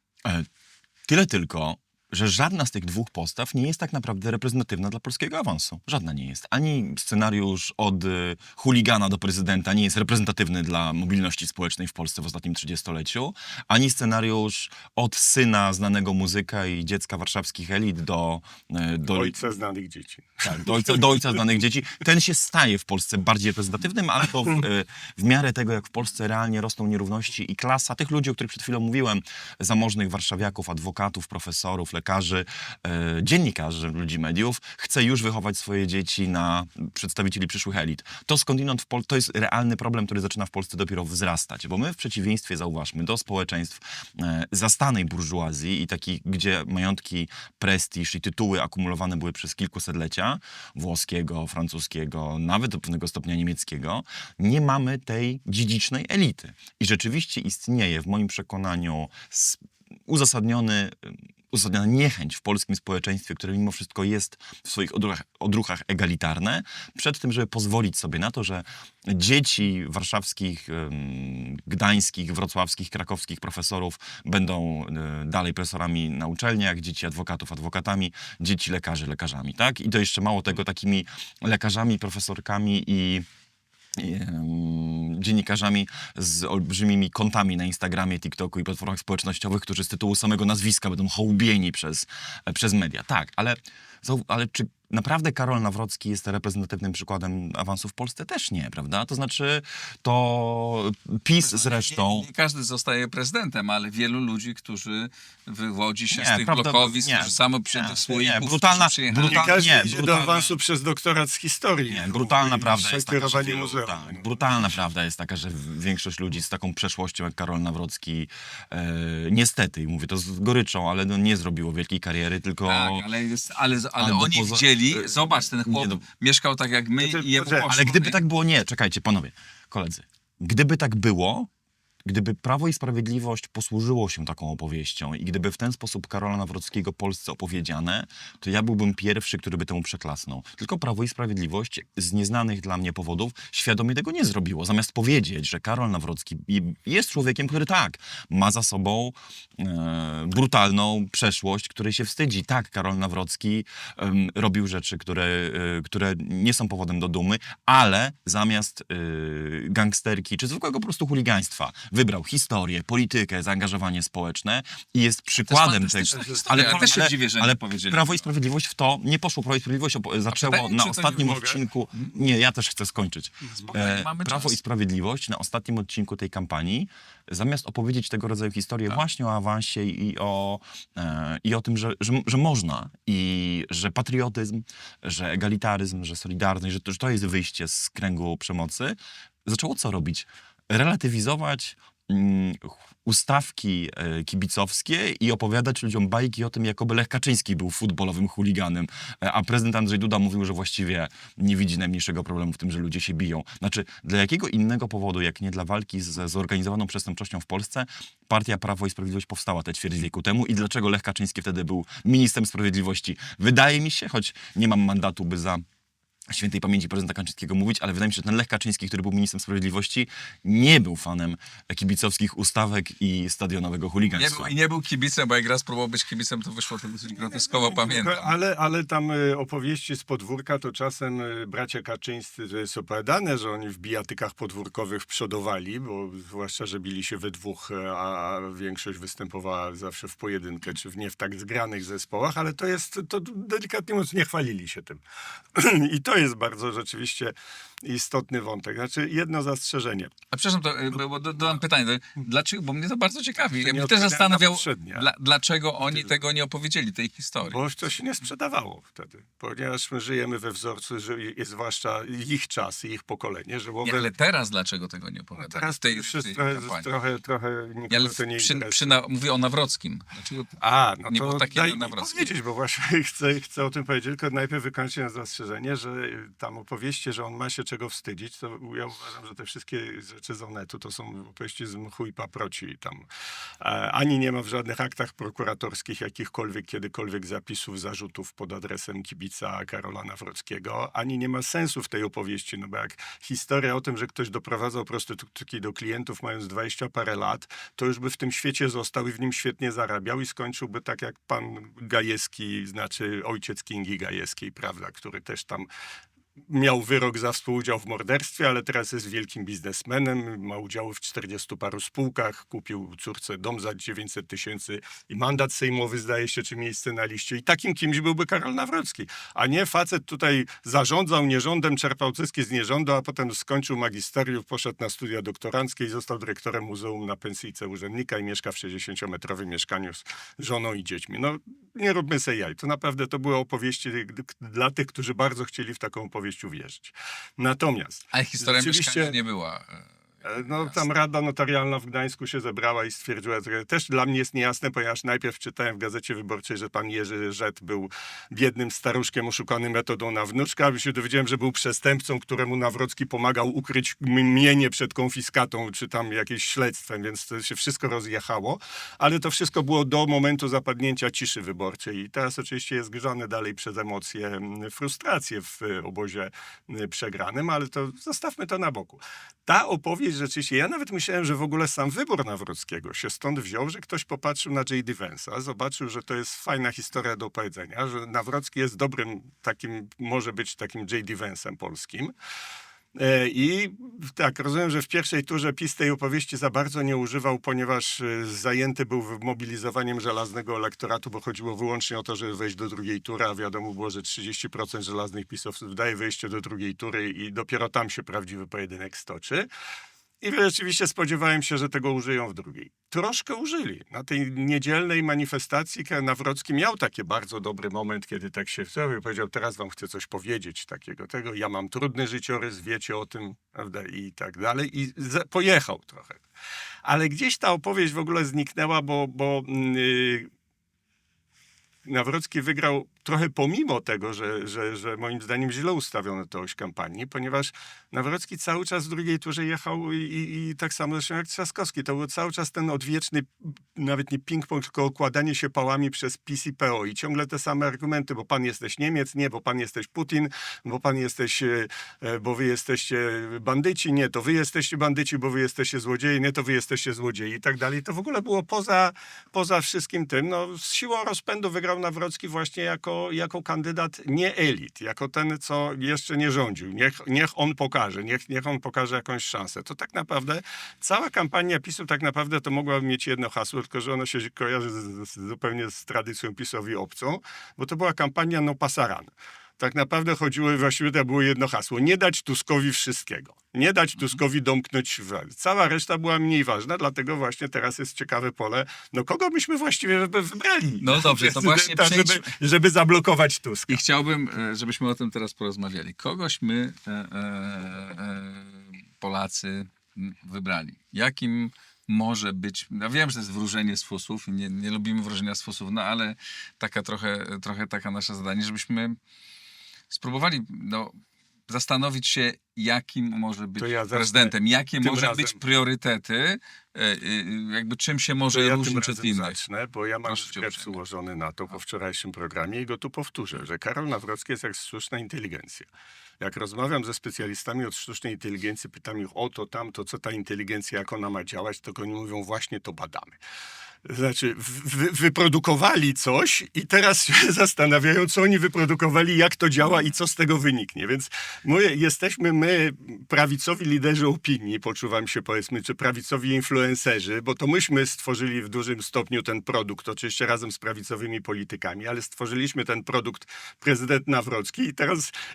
Tyle tylko, że żadna z tych dwóch postaw nie jest tak naprawdę reprezentatywna dla polskiego awansu. Żadna nie jest. Ani scenariusz od chuligana do prezydenta nie jest reprezentatywny dla mobilności społecznej w Polsce w ostatnim 30-leciu, ani scenariusz od syna znanego muzyka i dziecka warszawskich elit do ojca znanych dzieci. Tak, do ojca znanych dzieci. Ten się staje w Polsce bardziej reprezentatywnym, ale to w miarę tego, jak w Polsce realnie rosną nierówności i klasa tych ludzi, o których przed chwilą mówiłem, zamożnych warszawiaków, adwokatów, profesorów, lekarzy, dziennikarzy, ludzi mediów, chce już wychować swoje dzieci na przedstawicieli przyszłych elit. To skądinąd to jest realny problem, który zaczyna w Polsce dopiero wzrastać, bo my w przeciwieństwie, zauważmy, do społeczeństw zastanej burżuazji i takich, gdzie majątki, prestiż i tytuły akumulowane były przez kilkusetlecia, włoskiego, francuskiego, nawet do pewnego stopnia niemieckiego, nie mamy tej dziedzicznej elity. I rzeczywiście istnieje w moim przekonaniu uzasadniona niechęć w polskim społeczeństwie, które mimo wszystko jest w swoich odruchach egalitarne, przed tym, żeby pozwolić sobie na to, że dzieci warszawskich, gdańskich, wrocławskich, krakowskich profesorów będą dalej profesorami na uczelniach, dzieci adwokatów adwokatami, dzieci lekarzy lekarzami, tak? I to jeszcze mało tego, takimi lekarzami, profesorkami i dziennikarzami z olbrzymimi kontami na Instagramie, TikToku i platformach społecznościowych, którzy z tytułu samego nazwiska będą hołubieni przez media. Tak, ale czy naprawdę Karol Nawrocki jest reprezentatywnym przykładem awansu w Polsce? Też nie, prawda? To znaczy, to PiS zresztą... Nie każdy zostaje prezydentem, ale wielu ludzi, którzy wywodzi się z tych blokowisk, którzy samo Nie idzie do awansu przez doktorat z historii. Nie, brutalna prawda jest taka, że muzeum. Tak, brutalna prawda jest taka, że większość ludzi z taką przeszłością jak Karol Nawrocki niestety, i mówię to z goryczą, ale nie zrobiło wielkiej kariery, tylko... Tak, ale oni widzieli, zobacz, ten chłop mieszkał tak jak my i jemu poszło. Ale gdyby tak było, czekajcie, panowie, koledzy. Gdyby tak było, gdyby Prawo i Sprawiedliwość posłużyło się taką opowieścią i gdyby w ten sposób Karola Nawrockiego Polsce opowiedziane, to ja byłbym pierwszy, który by temu przeklasnął. Tylko Prawo i Sprawiedliwość z nieznanych dla mnie powodów świadomie tego nie zrobiło. Zamiast powiedzieć, że Karol Nawrocki jest człowiekiem, który tak, ma za sobą brutalną przeszłość, której się wstydzi. Tak, Karol Nawrocki robił rzeczy, które nie są powodem do dumy, ale zamiast gangsterki czy zwykłego po prostu chuligaństwa wybrał historię, politykę, zaangażowanie społeczne i jest przykładem tego. Ale ja też się dziwię, że ale nie powiedzieli. Prawo i Sprawiedliwość w to nie poszło. Prawo i Sprawiedliwość zaczęło pytanie, na czy to ostatnim nie mogę? odcinku... Nie, ja też chcę skończyć. Spokojnie, mamy Prawo czas. i Sprawiedliwość na ostatnim odcinku tej kampanii, zamiast opowiedzieć tego rodzaju historię właśnie o awansie i o tym, że można i że patriotyzm, że egalitaryzm, że solidarność, że to jest wyjście z kręgu przemocy, zaczęło co robić? Relatywizować ustawki kibicowskie i opowiadać ludziom bajki o tym, jakoby Lech Kaczyński był futbolowym chuliganem, a prezydent Andrzej Duda mówił, że właściwie nie widzi najmniejszego problemu w tym, że ludzie się biją. Znaczy, dla jakiego innego powodu, jak nie dla walki z zorganizowaną przestępczością w Polsce, partia Prawo i Sprawiedliwość powstała te ćwierć wieku temu i dlaczego Lech Kaczyński wtedy był ministrem sprawiedliwości? Wydaje mi się, choć nie mam mandatu, by za świętej pamięci prezydenta Kaczyńskiego mówić, ale wydaje mi się, że ten Lech Kaczyński, który był ministrem sprawiedliwości, nie był fanem kibicowskich ustawek i stadionowego chuligaństwa. Nie był kibicem, bo jak raz próbował być kibicem, to wyszło to dosyć groteskowo, pamiętam. Ale tam opowieści z podwórka to czasem bracia Kaczyńscy, to jest opowiadane, że oni w bijatykach podwórkowych przodowali, bo zwłaszcza, że bili się we dwóch, a większość występowała zawsze w pojedynkę, czy nie w tak zgranych zespołach, ale to delikatnie mówiąc nie chwalili się tym. I to jest bardzo rzeczywiście istotny wątek. Znaczy jedno zastrzeżenie. A przepraszam, bo dodam pytanie. Dlaczego? Bo mnie to bardzo ciekawi. Ja nie bym też odpowiedziałem zastanawiał, na poprzednie. dlaczego oni tego nie opowiedzieli, tej historii. Bo to się nie sprzedawało wtedy, ponieważ my żyjemy we wzorcu, że jest zwłaszcza ich czas i ich pokolenie, że Nie, ale teraz dlaczego tego nie opowiadali? teraz w tej już jest kampanii? trochę Nie, nikogo ale to nie interesuje. mówię o Nawrockim. Dlaczego No nie to było takiego daj mi Nawrockiego? powiedzieć, bo właśnie chcę o tym powiedzieć, tylko najpierw wykończę na zastrzeżenie, że tam opowieści, że on ma się czego wstydzić, to ja uważam, że te wszystkie rzeczy z Onetu to są opowieści z mchu i paproci. Tam ani nie ma w żadnych aktach prokuratorskich jakichkolwiek, kiedykolwiek zapisów, zarzutów pod adresem kibica Karola Nawrockiego, ani nie ma sensu w tej opowieści, no bo jak historia o tym, że ktoś doprowadzał prostytutki do klientów mając 20 parę lat, to już by w tym świecie został i w nim świetnie zarabiał i skończyłby tak jak pan Gajewski, znaczy ojciec Kingi Gajewskiej, prawda, który też tam miał wyrok za współudział w morderstwie, ale teraz jest wielkim biznesmenem, ma udziały w 40 paru spółkach, kupił córce dom za 900 000 i mandat sejmowy zdaje się, czy miejsce na liście. I takim kimś byłby Karol Nawrocki. A nie facet tutaj zarządzał nierządem, czerpał zyski z nierządu, a potem skończył magisterium, poszedł na studia doktoranckie i został dyrektorem muzeum na pensyjce urzędnika i mieszka w 60-metrowym mieszkaniu z żoną i dziećmi. No nie róbmy sobie jaj. To naprawdę to były opowieści dla tych, którzy bardzo chcieli w taką opowieść uwierzyć. Natomiast... Ale historia rzeczywiście- mieszkania nie była. No tam Rada Notarialna w Gdańsku się zebrała i stwierdziła, że też dla mnie jest niejasne, ponieważ najpierw czytałem w Gazecie Wyborczej, że pan Jerzy Rzet był biednym staruszkiem oszukanym metodą na wnuczka, a się dowiedziałem, że był przestępcą, któremu Nawrocki pomagał ukryć mienie przed konfiskatą, czy tam jakimś śledztwem, więc to się wszystko rozjechało, ale to wszystko było do momentu zapadnięcia ciszy wyborczej i teraz oczywiście jest grzane dalej przez emocje, frustrację w obozie przegranym, ale to zostawmy to na boku. Ta opowieść rzeczywiście, ja nawet myślałem, że w ogóle sam wybór Nawrockiego się stąd wziął, że ktoś popatrzył na J.D. Vance'a, zobaczył, że to jest fajna historia do opowiedzenia, że Nawrocki jest dobrym takim, może być takim J.D. Vance'em polskim. I tak, rozumiem, że w pierwszej turze PiS tej opowieści za bardzo nie używał, ponieważ zajęty był mobilizowaniem żelaznego elektoratu, bo chodziło wyłącznie o to, żeby wejść do drugiej tury, a wiadomo było, że 30% żelaznych pisowców daje wejście do drugiej tury i dopiero tam się prawdziwy pojedynek stoczy. I rzeczywiście spodziewałem się, że tego użyją w drugiej. Troszkę użyli. Na tej niedzielnej manifestacji Nawrocki miał taki bardzo dobry moment, kiedy tak się wstawił i powiedział, teraz wam chcę coś powiedzieć takiego, tego. Ja mam trudny życiorys, wiecie o tym, prawda, i tak dalej. I pojechał trochę. Ale gdzieś ta opowieść w ogóle zniknęła, bo Nawrocki wygrał trochę pomimo tego, że moim zdaniem źle ustawiono tę oś kampanii, ponieważ Nawrocki cały czas w drugiej turze jechał i tak samo zresztą jak Trzaskowski. To był cały czas ten odwieczny, nawet nie ping-pong, tylko okładanie się pałami przez PiS i PO i ciągle te same argumenty, bo pan jesteś Niemiec, nie, bo pan jesteś Putin, bo pan jesteś, bo wy jesteście bandyci, nie, to wy jesteście bandyci, bo wy jesteście złodzieje, nie, to wy jesteście złodziei i tak dalej. To w ogóle było poza wszystkim tym. No, z siłą rozpędu wygrał Nawrocki właśnie jako kandydat nie elit, jako ten, co jeszcze nie rządził. Niech on pokaże, niech on pokaże jakąś szansę. To tak naprawdę cała kampania PiS-u tak naprawdę to mogłaby mieć jedno hasło, tylko że ono się kojarzy zupełnie z tradycją PiS-owi obcą, bo to była kampania no pasaran. Tak naprawdę chodziło, właściwie to było jedno hasło. Nie dać Tuskowi wszystkiego. Nie dać Tuskowi domknąć władzy. Cała reszta była mniej ważna, dlatego właśnie teraz jest ciekawe pole. No kogo byśmy właściwie wybrali? No dobrze, to właśnie żeby zablokować Tuska. I chciałbym, żebyśmy o tym teraz porozmawiali. Kogoś my, Polacy, wybrali. Jakim może być, ja wiem, że to jest wróżenie z fusów i nie lubimy wróżenia z fusów, no ale taka trochę taka nasze zadanie, żebyśmy spróbowali zastanowić się, jakim może być To ja zacznę prezydentem, jakie tym może razem. być priorytety, jakby czym się To może ja tym różnić od razem innych. zacznę, bo ja mam Proszę cię sketch uprzejmie. ułożony na to po wczorajszym programie i go tu powtórzę, że Karol Nawrocki jest jak sztuczna inteligencja. Jak rozmawiam ze specjalistami od sztucznej inteligencji, pytam ich o to, tamto, co ta inteligencja, jak ona ma działać, to oni mówią, właśnie to badamy. Znaczy, wyprodukowali coś i teraz się zastanawiają, co oni wyprodukowali, jak to działa i co z tego wyniknie. Więc jesteśmy my, prawicowi liderzy opinii, poczuwam się powiedzmy, czy prawicowi influencerzy, bo to myśmy stworzyli w dużym stopniu ten produkt, oczywiście razem z prawicowymi politykami, ale stworzyliśmy ten produkt prezydent Nawrocki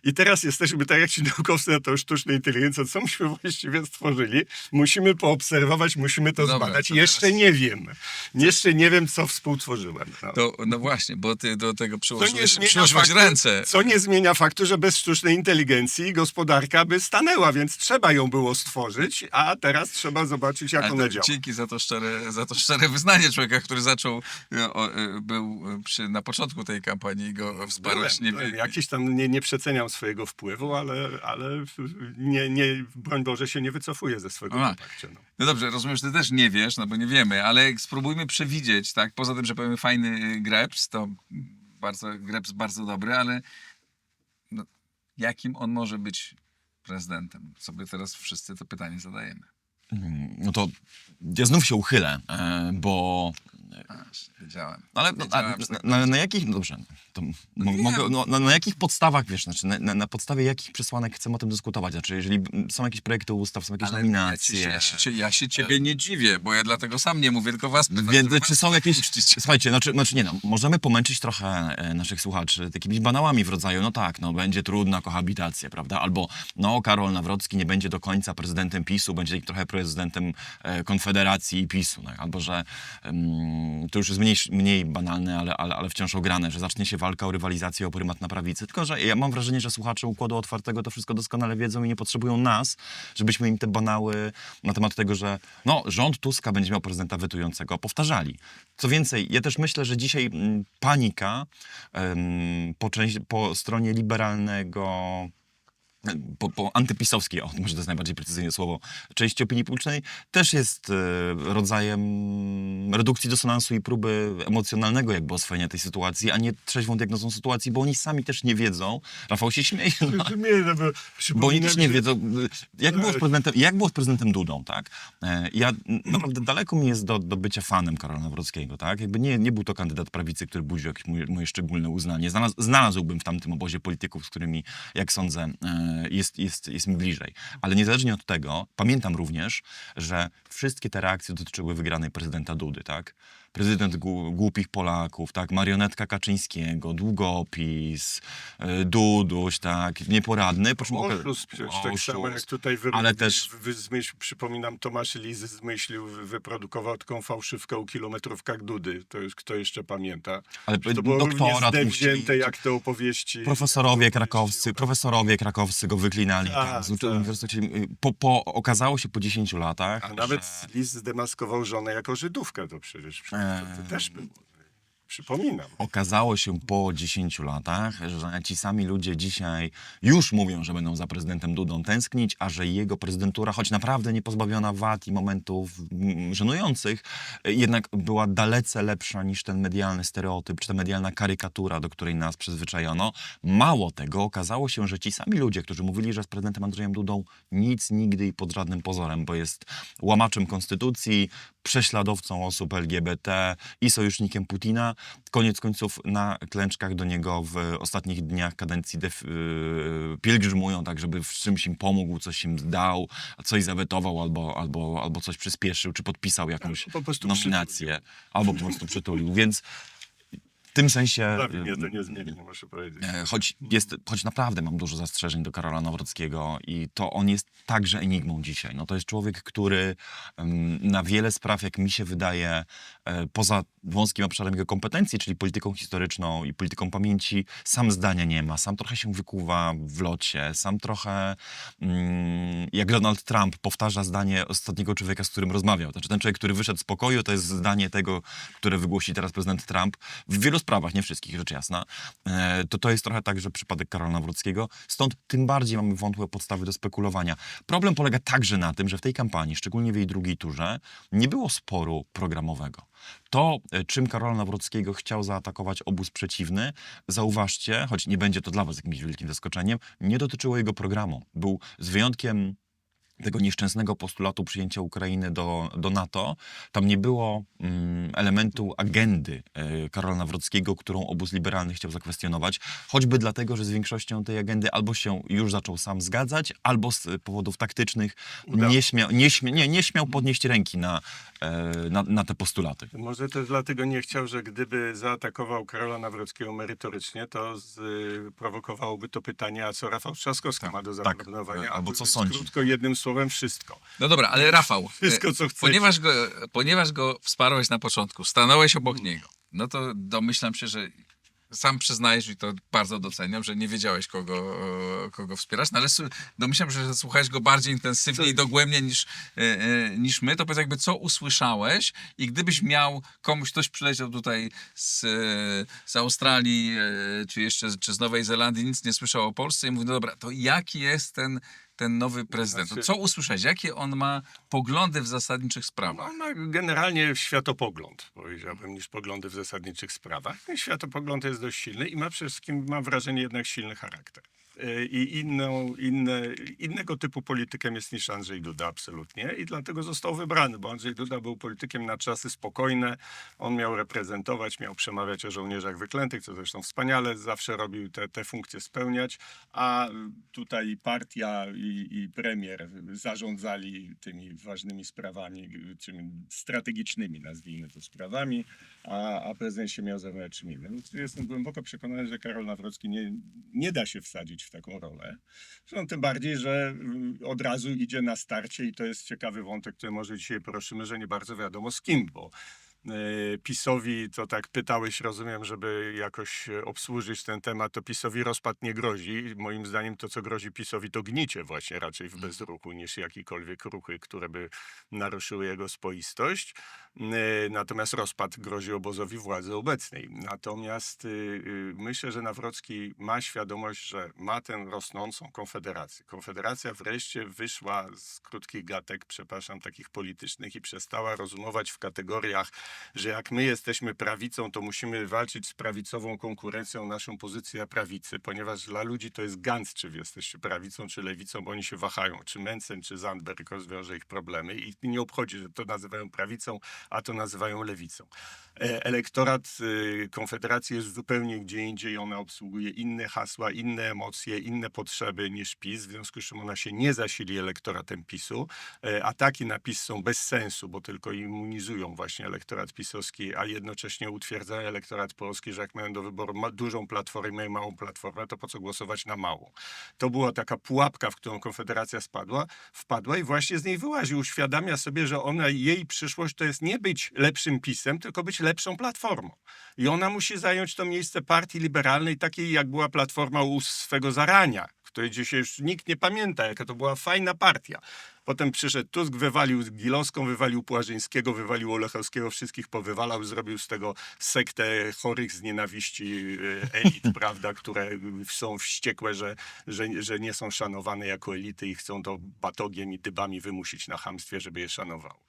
i teraz jesteśmy tak jak ci naukowcy na tą sztuczną inteligencję, co myśmy właściwie stworzyli. Musimy poobserwować, musimy to Dobra, zbadać. to Jeszcze teraz- nie wiem. Jeszcze nie wiem, co współtworzyłem. No. No właśnie, bo ty do tego Co nie przyłożyłeś zmienia ręce. Co nie zmienia faktu, że bez sztucznej inteligencji gospodarka by stanęła, więc trzeba ją było stworzyć, a teraz trzeba zobaczyć, jak Ale ona to działa. dzięki za to szczere wyznanie człowieka, który zaczął, był na początku tej kampanii i go wsparłeś. Jakiś tam nie przeceniam swojego wpływu, ale broń Boże się nie wycofuję ze swojego kontakcie. No. No dobrze, rozumiem, że ty też nie wiesz, no bo nie wiemy, ale spróbujmy przewidzieć, tak? Poza tym, że powiemy fajny Grebs, to Grebs bardzo dobry, ale jakim on może być prezydentem? Sobie teraz wszyscy to pytanie zadajemy. No to ja znów się uchylę, bo... Wiedziałem. Ale na jakich... Dobrze, to mogę, na jakich podstawach, wiesz, znaczy na podstawie jakich przesłanek chcemy o tym dyskutować? Znaczy, jeżeli są jakieś projekty ustaw, są jakieś nominacje... Ja się ciebie nie dziwię, bo ja dlatego sam nie mówię, tylko was pytam. Więc czy są jakieś... Słuchajcie, znaczy nie no, możemy pomęczyć trochę naszych słuchaczy takimi banałami w rodzaju, no tak, no będzie trudna kohabitacja, prawda? Albo no Karol Nawrocki nie będzie do końca prezydentem PiS-u, będzie trochę prezydentem Konfederacji i PiS-u, no, albo że to już jest mniej banalne, ale wciąż ograne, że zacznie się walka o rywalizację, o prymat na prawicy. Tylko, że ja mam wrażenie, że słuchacze Układu Otwartego to wszystko doskonale wiedzą i nie potrzebują nas, żebyśmy im te banały na temat tego, że no, rząd Tuska będzie miał prezydenta wetującego, powtarzali. Co więcej, ja też myślę, że dzisiaj panika po stronie liberalnego, po antypisowskiej, może to jest najbardziej precyzyjne słowo, części opinii publicznej, też jest rodzajem redukcji dysonansu i próby emocjonalnego jakby oswojenia tej sytuacji, a nie trzeźwą diagnozą sytuacji, bo oni sami też nie wiedzą. Rafał się śmieje. Bo oni też nie wiedzą, jak było z prezydentem Dudą, tak? Ja naprawdę daleko mi jest do bycia fanem Karola Nawrockiego, tak? Jakby nie był to kandydat prawicy, który budził jakieś moje szczególne uznanie. Znalazłbym w tamtym obozie polityków, z którymi, jak sądzę, jest mi bliżej. Ale niezależnie od tego, pamiętam również, że wszystkie te reakcje dotyczyły wygranej prezydenta Dudy, tak? Prezydent głupich Polaków, tak? Marionetka Kaczyńskiego, długopis, Duduś, tak? Nieporadny. Oszust przecież, tak samo jak tutaj ale też... przypominam, Tomasz Lis wyprodukował taką fałszywkę o kilometrówkach Dudy. To już kto jeszcze pamięta. Ale to było doktorat równie zdewzięte jak te opowieści. Profesorowie krakowscy go wyklinali. Okazało się po 10 latach. A nawet Lis zdemaskował żonę jako Żydówkę, to przecież to też było. Przypominam. Okazało się po 10 latach, że ci sami ludzie dzisiaj już mówią, że będą za prezydentem Dudą tęsknić, a że jego prezydentura, choć naprawdę nie pozbawiona wad i momentów żenujących, jednak była dalece lepsza niż ten medialny stereotyp, czy ta medialna karykatura, do której nas przyzwyczajono. Mało tego, okazało się, że ci sami ludzie, którzy mówili, że z prezydentem Andrzejem Dudą nic, nigdy i pod żadnym pozorem, bo jest łamaczem konstytucji, prześladowcą osób LGBT i sojusznikiem Putina, koniec końców na klęczkach do niego w ostatnich dniach kadencji pielgrzymują, tak żeby w czymś im pomógł, coś im dał, coś zawetował albo coś przyspieszył, czy podpisał jakąś Po prostu nominację, albo po prostu przytulił. Więc w tym sensie... Bawi mnie to niezmiennie, muszę powiedzieć. Choć naprawdę mam dużo zastrzeżeń do Karola Nawrockiego i to on jest także enigmą dzisiaj. No to jest człowiek, który na wiele spraw, jak mi się wydaje, poza wąskim obszarem jego kompetencji, czyli polityką historyczną i polityką pamięci, sam zdania nie ma, sam trochę się wykuwa w locie, sam trochę jak Donald Trump powtarza zdanie ostatniego człowieka, z którym rozmawiał. Znaczy ten człowiek, który wyszedł z pokoju, to jest zdanie tego, które wygłosi teraz prezydent Trump. W wielu sprawach, nie wszystkich, rzecz jasna. To jest trochę także przypadek Karola Nawrockiego. Stąd tym bardziej mamy wątłe podstawy do spekulowania. Problem polega także na tym, że w tej kampanii, szczególnie w jej drugiej turze, nie było sporu programowego. To, czym Karola Nawrockiego chciał zaatakować obóz przeciwny, zauważcie, choć nie będzie to dla was jakimś wielkim zaskoczeniem, nie dotyczyło jego programu. Był z wyjątkiem tego nieszczęsnego postulatu przyjęcia Ukrainy do NATO, tam nie było elementu agendy Karola Nawrockiego, którą obóz liberalny chciał zakwestionować, choćby dlatego, że z większością tej agendy albo się już zaczął sam zgadzać, albo z powodów taktycznych nie śmiał podnieść ręki na te postulaty. Może też dlatego nie chciał, że gdyby zaatakował Karola Nawrockiego merytorycznie, to prowokowałoby to pytanie, a co Rafał Trzaskowski ma do zaproponowania. albo A co to sądzi. Krótko, jednym słowem, wszystko. No dobra, ale Rafał, Wszystko, co chcecie. ponieważ go wsparłeś na początku, stanąłeś obok niego, no to domyślam się, że sam przyznajesz, i to bardzo doceniam, że nie wiedziałeś, kogo wspierasz, no ale domyślam się, że słuchałeś go bardziej intensywnie i dogłębnie niż my. To powiedz jakby, co usłyszałeś i gdybyś miał ktoś przyleciał tutaj z Australii, czy z Nowej Zelandii, nic nie słyszał o Polsce i mówi, no dobra, to jaki jest ten nowy prezydent? Znaczy- Co usłyszałeś? Jakie on ma poglądy w zasadniczych sprawach? On ma generalnie światopogląd, powiedziałbym, niż poglądy w zasadniczych sprawach. Ten światopogląd jest dość silny i ma przede wszystkim, mam wrażenie, jednak silny charakter. I innego typu politykiem jest niż Andrzej Duda, absolutnie. I dlatego został wybrany, bo Andrzej Duda był politykiem na czasy spokojne. On miał reprezentować, miał przemawiać o żołnierzach wyklętych, co zresztą wspaniale zawsze robił te funkcje spełniać. A tutaj partia i premier zarządzali tymi ważnymi sprawami, tymi strategicznymi, nazwijmy to, sprawami, a prezydent się miał zajmować czym innym. Jestem głęboko przekonany, że Karol Nawrocki nie da się wsadzić w taką rolę. Zresztą tym bardziej, że od razu idzie na starcie i to jest ciekawy wątek, który może dzisiaj poruszymy, że nie bardzo wiadomo z kim, bo PiS-owi, to tak pytałeś, rozumiem, żeby jakoś obsłużyć ten temat, to PiS-owi rozpad nie grozi. Moim zdaniem to, co grozi PiS-owi, to gnicie właśnie raczej w bezruchu, niż jakikolwiek ruchy, które by naruszyły jego spoistość. Natomiast rozpad grozi obozowi władzy obecnej. Natomiast myślę, że Nawrocki ma świadomość, że ma tę rosnącą konfederację. Konfederacja wreszcie wyszła z krótkich gatek, przepraszam, takich politycznych i przestała rozumować w kategoriach, że jak my jesteśmy prawicą, to musimy walczyć z prawicową konkurencją naszą pozycję prawicy, ponieważ dla ludzi to jest ganz, czy wy jesteście prawicą, czy lewicą, bo oni się wahają, czy Mencen, czy Zandberg rozwiąże ich problemy i nie obchodzi, że to nazywają prawicą, a to nazywają lewicą. Elektorat Konfederacji jest zupełnie gdzie indziej, ona obsługuje inne hasła, inne emocje, inne potrzeby niż PiS, w związku z czym ona się nie zasili elektoratem PiS-u. Ataki na PiS są bez sensu, bo tylko immunizują właśnie elektorat pisowski, a jednocześnie utwierdzają elektorat polski, że jak mają do wyboru dużą platformę i małą platformę, to po co głosować na małą? To była taka pułapka, w którą Konfederacja wpadła i właśnie z niej wyłazi. Uświadamia sobie, że jej przyszłość to jest nie być lepszym PiS-em, tylko być lepszą platformą. I ona musi zająć to miejsce partii liberalnej, takiej jak była Platforma u swego zarania, której dzisiaj już nikt nie pamięta, jaka to była fajna partia. Potem przyszedł Tusk, wywalił Gilowską, wywalił Płażyńskiego, wywalił Olechowskiego, wszystkich powywalał, zrobił z tego sektę chorych z nienawiści elit, prawda, które są wściekłe, że nie są szanowane jako elity i chcą to batogiem i dybami wymusić na chamstwie, żeby je szanowało.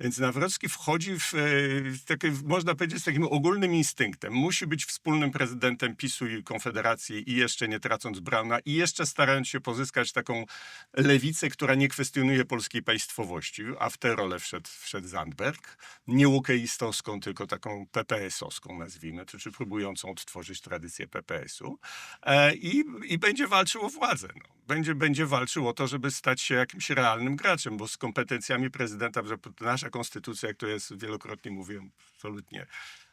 Więc Nawrocki wchodzi w takie, można powiedzieć, z takim ogólnym instynktem. Musi być wspólnym prezydentem PiS-u i Konfederacji i jeszcze nie tracąc Brauna i jeszcze starając się pozyskać taką lewicę, która nie kwestionuje polskiej państwowości, a w tę rolę wszedł Zandberg. Nie łukeistowską, tylko taką PPS-owską nazwijmy, czy próbującą odtworzyć tradycję PPS-u. I będzie walczył o władzę. No. Będzie walczył o to, żeby stać się jakimś realnym graczem, bo z kompetencjami prezydenta, że nasza konstytucja, jak to jest, wielokrotnie mówiłem, absolutnie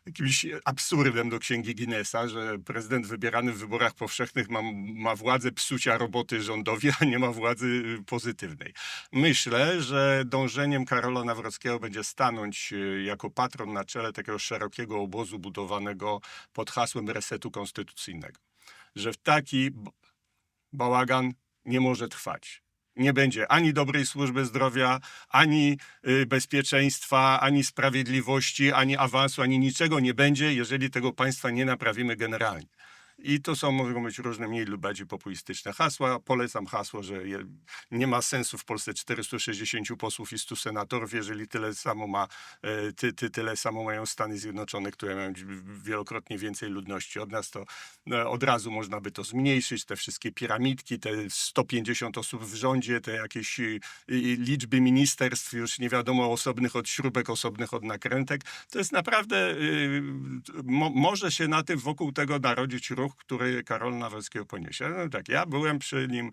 jakimś absurdem do księgi Guinnessa, że prezydent wybierany w wyborach powszechnych ma władzę psucia roboty rządowi, a nie ma władzy pozytywnej. Myślę, że dążeniem Karola Nawrockiego będzie stanąć jako patron na czele takiego szerokiego obozu budowanego pod hasłem resetu konstytucyjnego. Że w taki bałagan nie może trwać. Nie będzie ani dobrej służby zdrowia, ani bezpieczeństwa, ani sprawiedliwości, ani awansu, ani niczego nie będzie, jeżeli tego państwa nie naprawimy generalnie. I to mogą być różne mniej lub bardziej populistyczne hasła. Polecam hasło, że nie ma sensu w Polsce 460 posłów i 100 senatorów, jeżeli tyle samo mają Stany Zjednoczone, które mają wielokrotnie więcej ludności od nas, to od razu można by to zmniejszyć. Te wszystkie piramidki, te 150 osób w rządzie, te jakieś liczby ministerstw już nie wiadomo osobnych od śrubek, osobnych od nakrętek. To jest naprawdę, może się na tym wokół tego narodzić ruch, który Karola Nawrockiego poniesie. No tak, ja byłem przy nim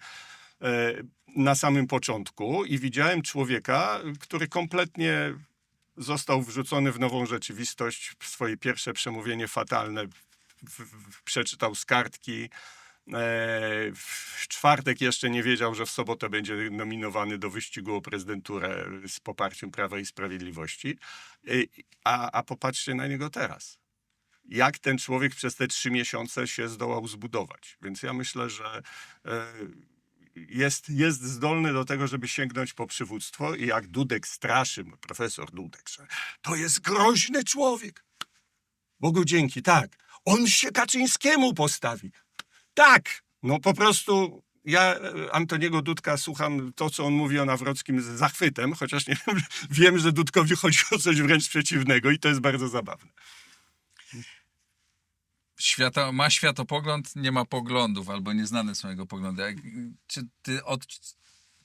na samym początku i widziałem człowieka, który kompletnie został wrzucony w nową rzeczywistość. Swoje pierwsze przemówienie fatalne przeczytał z kartki. W czwartek jeszcze nie wiedział, że w sobotę będzie nominowany do wyścigu o prezydenturę z poparciem Prawa i Sprawiedliwości. A popatrzcie na niego teraz. Jak ten człowiek przez te 3 miesiące się zdołał zbudować. Więc ja myślę, że jest zdolny do tego, żeby sięgnąć po przywództwo i jak Dudek straszy, profesor Dudek, że to jest groźny człowiek. Bogu dzięki, tak. On się Kaczyńskiemu postawi. Tak, no po prostu ja Antoniego Dudka słucham to, co on mówi o Nawrockim z zachwytem, chociaż nie wiem, że Dudkowi chodzi o coś wręcz przeciwnego i to jest bardzo zabawne. Ma światopogląd, nie ma poglądów, albo nieznane są jego poglądy.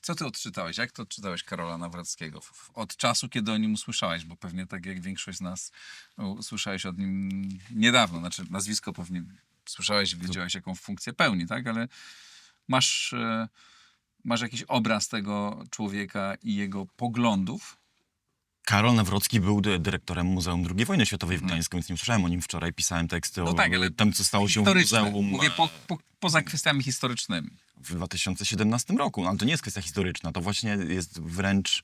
Co ty odczytałeś? Jak to odczytałeś Karola Nawrockiego? Od czasu, kiedy o nim usłyszałeś, bo pewnie tak jak większość z nas usłyszałeś o nim niedawno. Znaczy nazwisko pewnie słyszałeś, wiedziałeś jaką funkcję pełni, tak? Ale masz jakiś obraz tego człowieka i jego poglądów? Karol Nawrocki był dyrektorem Muzeum II Wojny Światowej w Gdańsku, więc nie słyszałem o nim wczoraj. Pisałem teksty o tym, co stało się w muzeum. Mówię poza kwestiami historycznymi. W 2017 roku. No, ale to nie jest kwestia historyczna, to właśnie jest wręcz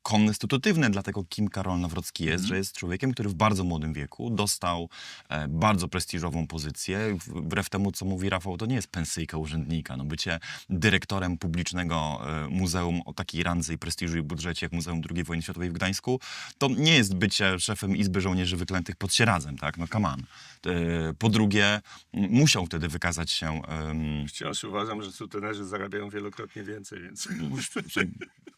konstytutywne dla tego, kim Karol Nawrocki jest, że jest człowiekiem, który w bardzo młodym wieku dostał bardzo prestiżową pozycję. Wbrew temu, co mówi Rafał, to nie jest pensyjka urzędnika. No, bycie dyrektorem publicznego muzeum o takiej randze i prestiżu i budżecie jak Muzeum II Wojny Światowej w Gdańsku, to nie jest bycie szefem Izby Żołnierzy Wyklętych pod Sierazem, tak? No come on. Po drugie, musiał wtedy wykazać się... Wciąż uważam, że sutenerzy zarabiają wielokrotnie więcej, więc...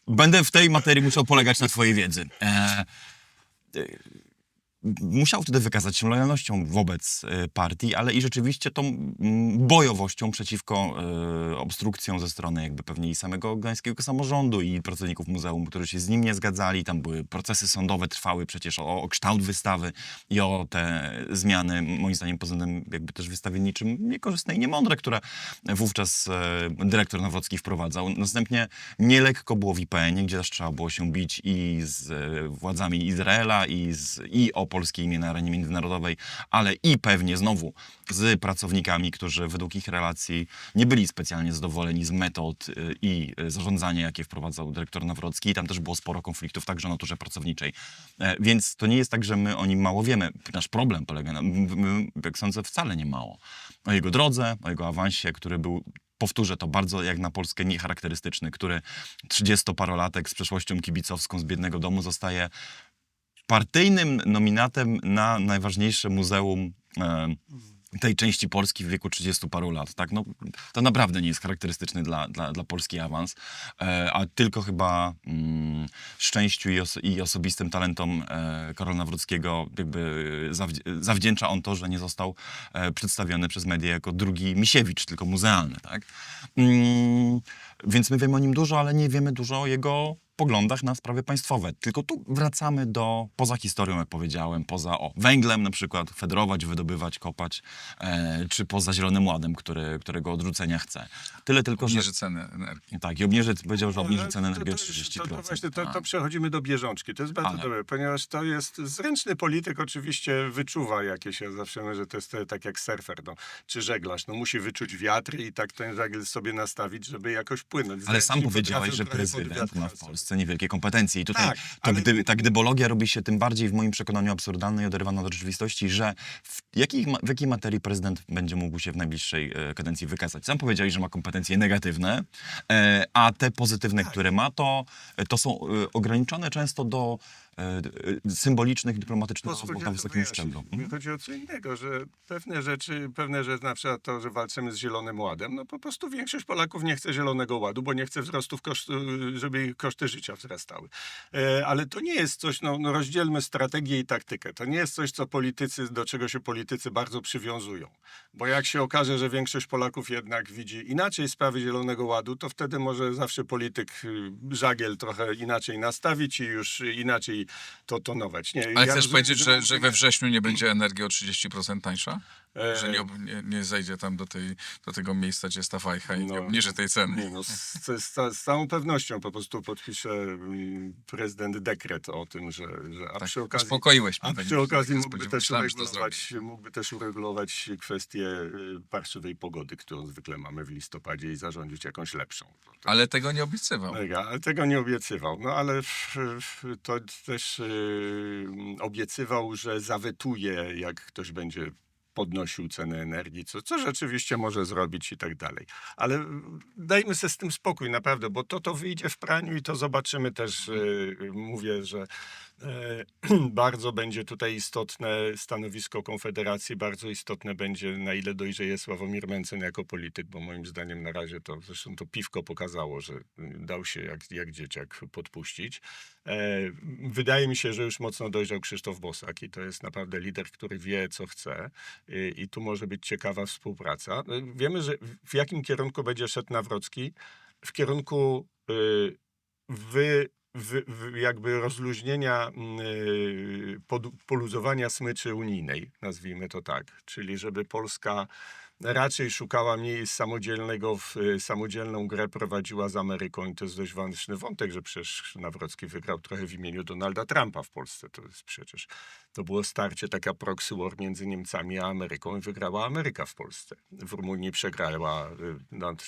Będę w tej materii musiał polegać na twojej wiedzy. Musiał wtedy wykazać się lojalnością wobec partii, ale i rzeczywiście tą bojowością przeciwko obstrukcjom ze strony jakby pewnie i samego gdańskiego samorządu i pracowników muzeum, którzy się z nim nie zgadzali. Tam były procesy sądowe, trwały przecież o kształt wystawy i o te zmiany, moim zdaniem pod względem jakby też wystawienniczym niekorzystne i niemądre, które wówczas dyrektor Nawrocki wprowadzał. Następnie nielekko było w IPN-ie, gdzie też trzeba było się bić i z władzami Izraela i o polskie imię na arenie międzynarodowej, ale i pewnie znowu z pracownikami, którzy według ich relacji nie byli specjalnie zadowoleni z metod i zarządzania, jakie wprowadzał dyrektor Nawrocki. I tam też było sporo konfliktów, także o naturze pracowniczej. Więc to nie jest tak, że my o nim mało wiemy. Nasz problem polega na, jak sądzę, wcale nie mało. O jego drodze, o jego awansie, który był powtórzę to, bardzo jak na Polskę niecharakterystyczny, który 30-parolatek z przeszłością kibicowską z biednego domu zostaje partyjnym nominatem na najważniejsze muzeum tej części Polski w wieku 30 paru lat. Tak? No, to naprawdę nie jest charakterystyczny dla Polski awans, a tylko chyba szczęściu i osobistym talentom Karola Nawrockiego jakby zawdzięcza on to, że nie został przedstawiony przez media jako drugi Misiewicz, tylko muzealny. Tak? Więc my wiemy o nim dużo, ale nie wiemy dużo o jego poglądach na sprawy państwowe. Tylko tu wracamy poza historią, jak powiedziałem, poza węglem na przykład, federować, wydobywać, kopać, czy poza Zielonym Ładem, którego odrzucenia chce. Tyle tylko, że... Obniży cenę energii. Tak, i powiedział, że obniży cenę energii o 30%. Właśnie, to przechodzimy do bieżączki. To jest bardzo dobre, ponieważ to jest zręczny polityk, oczywiście wyczuwa jakieś, ja zawsze mówię, że to jest tak jak surfer, czy żeglarz, musi wyczuć wiatr i tak ten żagiel sobie nastawić, żeby jakoś płynąć. Ale sam Zręcznie powiedziałeś, potrafią że trochę pod prezydent wiatr ma w nas. Polsce niewielkie kompetencje. I tutaj Tak, ta gdybologia robi się tym bardziej w moim przekonaniu absurdalna i oderwana od rzeczywistości, że w jakiej materii prezydent będzie mógł się w najbliższej kadencji wykazać. Sam powiedziałeś, że ma kompetencje negatywne, a te pozytywne, które ma, to są ograniczone często do symbolicznych, dyplomatycznych rozmów na wysokim szczeblu. Chodzi o co innego, że pewne rzeczy, na przykład to, że walczymy z Zielonym Ładem, no po prostu większość Polaków nie chce Zielonego Ładu, bo nie chce wzrostów żeby ich koszty życia wzrastały. Ale to nie jest coś, rozdzielmy strategię i taktykę. To nie jest coś, do czego się politycy bardzo przywiązują. Bo jak się okaże, że większość Polaków jednak widzi inaczej sprawy Zielonego Ładu, to wtedy może zawsze polityk żagiel trochę inaczej nastawić i już inaczej to tonować. Nie, Ale chcesz powiedzieć, że we wrześniu nie będzie energia o 30% tańsza? Że nie zejdzie tam do tego miejsca, gdzie jest ta fajka i nie obniży tej ceny. Nie, z całą pewnością po prostu podpisze prezydent dekret o tym, że Tak, przy okazji... uspokoiłeś mnie. A przy okazji Myślałem, że to zrobi. mógłby też uregulować kwestię parszywej pogody, którą zwykle mamy w listopadzie i zarządzić jakąś lepszą. Ale tego nie obiecywał. Ale tego nie obiecywał. No ale to też obiecywał, że zawetuje, jak ktoś będzie podnosił cenę energii, co rzeczywiście może zrobić i tak dalej. Ale dajmy sobie z tym spokój, naprawdę, bo to wyjdzie w praniu i to zobaczymy też. Mówię, że bardzo będzie tutaj istotne stanowisko Konfederacji, bardzo istotne będzie, na ile dojrzeje Sławomir Mencen jako polityk, bo moim zdaniem na razie zresztą to piwko pokazało, że dał się jak dzieciak podpuścić. Wydaje mi się, że już mocno dojrzał Krzysztof Bosak i to jest naprawdę lider, który wie, co chce i tu może być ciekawa współpraca. Wiemy, że w jakim kierunku będzie szedł Nawrocki? W kierunku jakby rozluźnienia, poluzowania smyczy unijnej, nazwijmy to tak. Czyli żeby Polska raczej szukała mniej samodzielną grę prowadziła z Ameryką i to jest dość ważny wątek, że przecież Nawrocki wygrał trochę w imieniu Donalda Trumpa w Polsce. To było starcie, taka proxy war między Niemcami a Ameryką i wygrała Ameryka w Polsce. W Rumunii przegrała,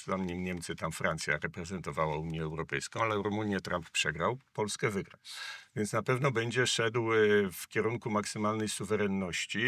tam Niemcy, tam Francja reprezentowała Unię Europejską, ale Rumunię Trump przegrał, Polskę wygrał. Więc na pewno będzie szedł w kierunku maksymalnej suwerenności,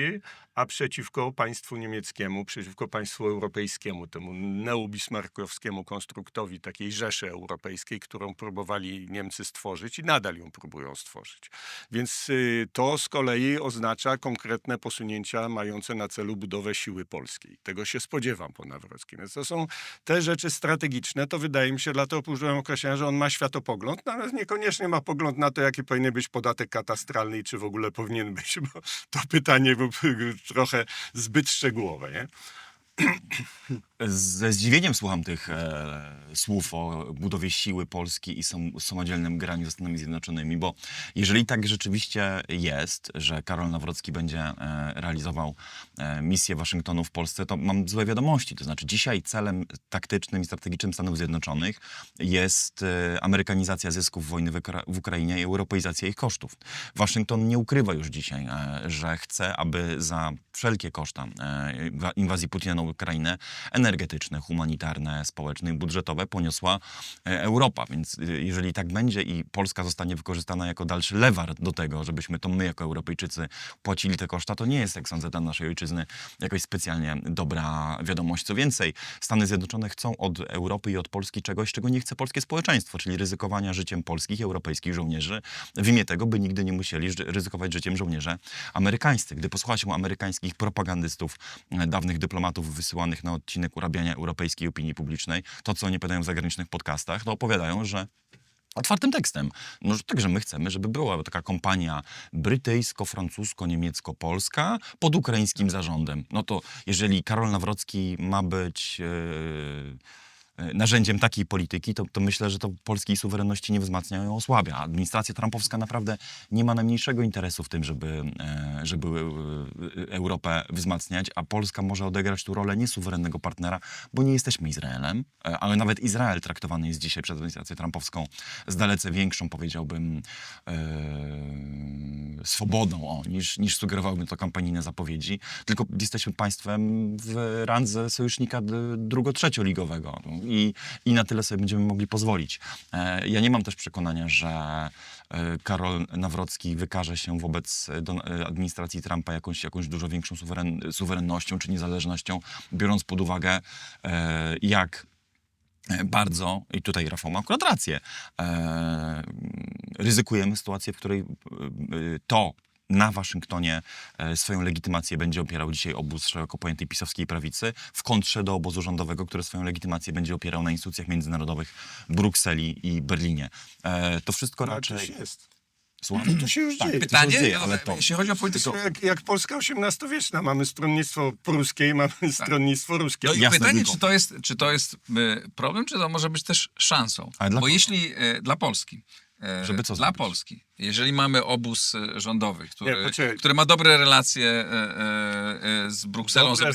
a przeciwko państwu niemieckiemu, przeciwko państwu europejskiemu, temu neobismarckowskiemu konstruktowi takiej Rzeszy Europejskiej, którą próbowali Niemcy stworzyć i nadal ją próbują stworzyć. Więc to z kolei oznacza konkretne posunięcia mające na celu budowę siły polskiej. Tego się spodziewam po Nawrockim. Więc to są te rzeczy strategiczne. To wydaje mi się, dlatego użyłem określenia, że on ma światopogląd, no, ale niekoniecznie ma pogląd na to, jaki powinien być podatek katastralny i czy w ogóle powinien być, bo to pytanie było trochę zbyt szczegółowe, nie? Ze zdziwieniem słucham tych słów o budowie siły Polski i samodzielnym graniu ze Stanami Zjednoczonymi, bo jeżeli tak rzeczywiście jest, że Karol Nawrocki będzie realizował misję Waszyngtonu w Polsce, to mam złe wiadomości. To znaczy dzisiaj celem taktycznym i strategicznym Stanów Zjednoczonych jest amerykanizacja zysków wojny w Ukrainie i europeizacja ich kosztów. Waszyngton nie ukrywa już dzisiaj, że chce, aby za wszelkie koszta inwazji Putina na Ukrainę, energetyczne, humanitarne, społeczne i budżetowe poniosła Europa. Więc jeżeli tak będzie i Polska zostanie wykorzystana jako dalszy lewar do tego, żebyśmy to my jako Europejczycy płacili te koszta, to nie jest, jak sądzę, dla naszej ojczyzny jakoś specjalnie dobra wiadomość. Co więcej, Stany Zjednoczone chcą od Europy i od Polski czegoś, czego nie chce polskie społeczeństwo, czyli ryzykowania życiem polskich i europejskich żołnierzy w imię tego, by nigdy nie musieli ryzykować życiem żołnierze amerykańskich. Gdy posłucha się amerykańskich propagandystów, dawnych dyplomatów wysyłanych na odcinek urabiania europejskiej opinii publicznej, to co oni podają w zagranicznych podcastach, to opowiadają, że otwartym tekstem. No, że także my chcemy, żeby była taka kompania brytyjsko-francusko-niemiecko-polska pod ukraińskim zarządem. No to jeżeli Karol Nawrocki ma być narzędziem takiej polityki, to myślę, że to polskiej suwerenności nie wzmacnia, ją osłabia. Administracja trumpowska naprawdę nie ma najmniejszego interesu w tym, żeby Europę wzmacniać, a Polska może odegrać tu rolę niesuwerennego partnera, bo nie jesteśmy Izraelem, ale nawet Izrael traktowany jest dzisiaj przez administrację trumpowską z dalece większą, powiedziałbym, swobodą, niż sugerowałbym to kampanijne zapowiedzi, tylko jesteśmy państwem w randze sojusznika drugo-trzecioligowego. I na tyle sobie będziemy mogli pozwolić. Ja nie mam też przekonania, że Karol Nawrocki wykaże się wobec administracji Trumpa jakąś dużo większą suwerennością czy niezależnością, biorąc pod uwagę, jak bardzo, i tutaj Rafał ma akurat rację, ryzykujemy sytuację, w której to na Waszyngtonie swoją legitymację będzie opierał dzisiaj obóz szeroko pojętej pisowskiej prawicy, w kontrze do obozu rządowego, który swoją legitymację będzie opierał na instytucjach międzynarodowych w Brukseli i Berlinie. To wszystko raczej... To już jest. Słucham? To się już dzieje. Pytanie, ale to... jeśli chodzi o politykę... Jak Polska XVIII-wieczna. Mamy stronnictwo pruskie i mamy stronnictwo ruskie. No i Jasne, pytanie, tylko. czy to jest problem, czy to może być też szansą? Ale dla Bo kogo? jeśli dla Polski, Żeby co dla zrobić? Polski, jeżeli mamy obóz rządowy, poczekaj. który ma dobre relacje z Brukselą, Dobre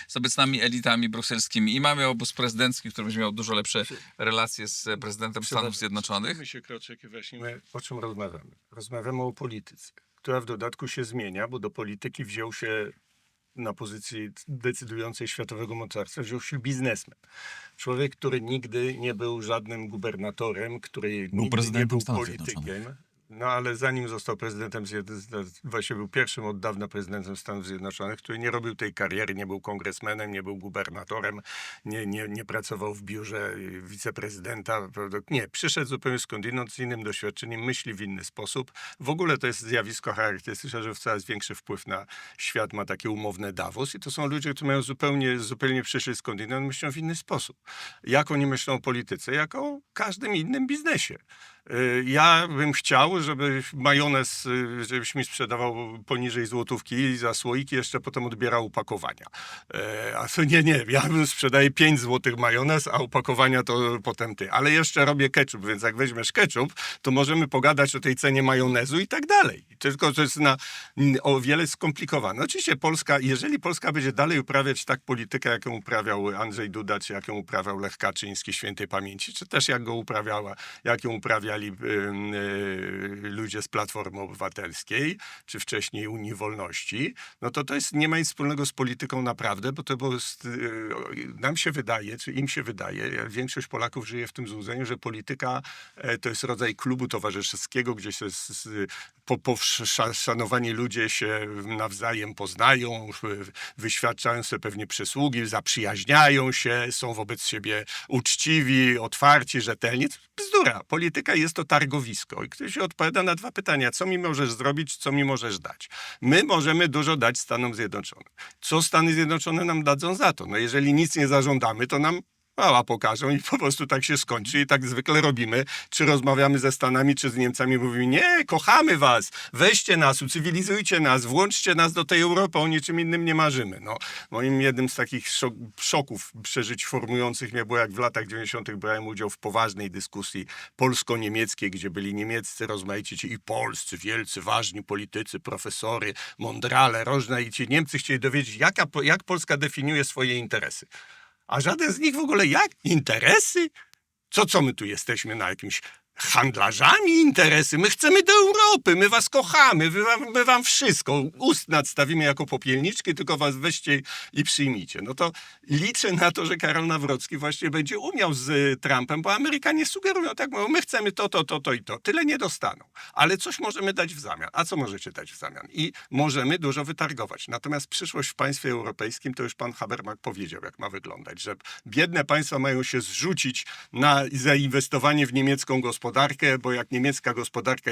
z obecnymi elitami brukselskimi i mamy obóz prezydencki, który będzie miał dużo lepsze relacje z prezydentem Stanów Zjednoczonych. My się kroczek i wyjaśnimy, o czym rozmawiamy. Rozmawiamy o polityce, która w dodatku się zmienia, bo do polityki wziął się na pozycji decydującej światowego mocarstwa, wziął się biznesmen. Człowiek, który nigdy nie był żadnym gubernatorem, który nigdy nie prezydentem był Stanów politykiem. Zjednoczonych. No ale zanim został prezydentem, właśnie był pierwszym od dawna prezydentem Stanów Zjednoczonych, który nie robił tej kariery, nie był kongresmenem, nie był gubernatorem, nie pracował w biurze wiceprezydenta. Nie, przyszedł zupełnie skądinąd, z innym doświadczeniem, myśli w inny sposób. W ogóle to jest zjawisko charakterystyczne, że coraz większy wpływ na świat ma takie umowne Davos i to są ludzie, którzy mają zupełnie przyszli skądinąd, myślą w inny sposób. Jak oni myślą o polityce? Jak o każdym innym biznesie. Ja bym chciał, żeby majonez, żebyś mi sprzedawał poniżej złotówki i za słoiki jeszcze potem odbierał opakowania. A to nie, ja bym sprzedaję 5 złotych majonez, a opakowania to potem ty. Ale jeszcze robię ketchup, więc jak weźmiesz ketchup, to możemy pogadać o tej cenie majonezu i tak dalej. Tylko to jest o wiele skomplikowane. Oczywiście jeżeli Polska będzie dalej uprawiać tak politykę, jaką uprawiał Andrzej Duda, czy jaką uprawiał Lech Kaczyński świętej pamięci, czy też jak ją uprawiali ludzie z Platformy Obywatelskiej, czy wcześniej Unii Wolności, no to jest, nie ma nic wspólnego z polityką naprawdę, bo nam się wydaje, czy im się wydaje, większość Polaków żyje w tym złudzeniu, że polityka to jest rodzaj klubu towarzyskiego, gdzie się szanowani ludzie się nawzajem poznają, wyświadczają sobie pewnie przysługi, zaprzyjaźniają się, są wobec siebie uczciwi, otwarci, rzetelni. Bzdura. Polityka jest to targowisko. I ktoś się odpowiada na 2 pytania. Co mi możesz zrobić, co mi możesz dać? My możemy dużo dać Stanom Zjednoczonym. Co Stany Zjednoczone nam dadzą za to? No jeżeli nic nie zażądamy, to nam mała pokażą i po prostu tak się skończy i tak zwykle robimy. Czy rozmawiamy ze Stanami, czy z Niemcami, mówimy, nie, kochamy was, weźcie nas, ucywilizujcie nas, włączcie nas do tej Europy, o niczym innym nie marzymy. No, moim jednym z takich szoków przeżyć formujących mnie było, jak w latach 90. brałem udział w poważnej dyskusji polsko-niemieckiej, gdzie byli niemieccy rozmaici i polscy, wielcy, ważni politycy, profesory, mądrale, różne i ci Niemcy chcieli dowiedzieć, jak Polska definiuje swoje interesy. A żaden z nich w ogóle jak? Interesy? Co my tu jesteśmy na jakimś handlarzami interesy. My chcemy do Europy, my was kochamy, my wam wszystko. Ust nadstawimy jako popielniczki, tylko was weźcie i przyjmijcie. No to liczę na to, że Karol Nawrocki właśnie będzie umiał z Trumpem, bo Amerykanie sugerują, tak mówią, my chcemy to i to. Tyle nie dostaną. Ale coś możemy dać w zamian. A co możecie dać w zamian? I możemy dużo wytargować. Natomiast przyszłość w państwie europejskim, to już pan Habermas powiedział, jak ma wyglądać, że biedne państwa mają się zrzucić na zainwestowanie w niemiecką gospodarkę, bo jak niemiecka gospodarka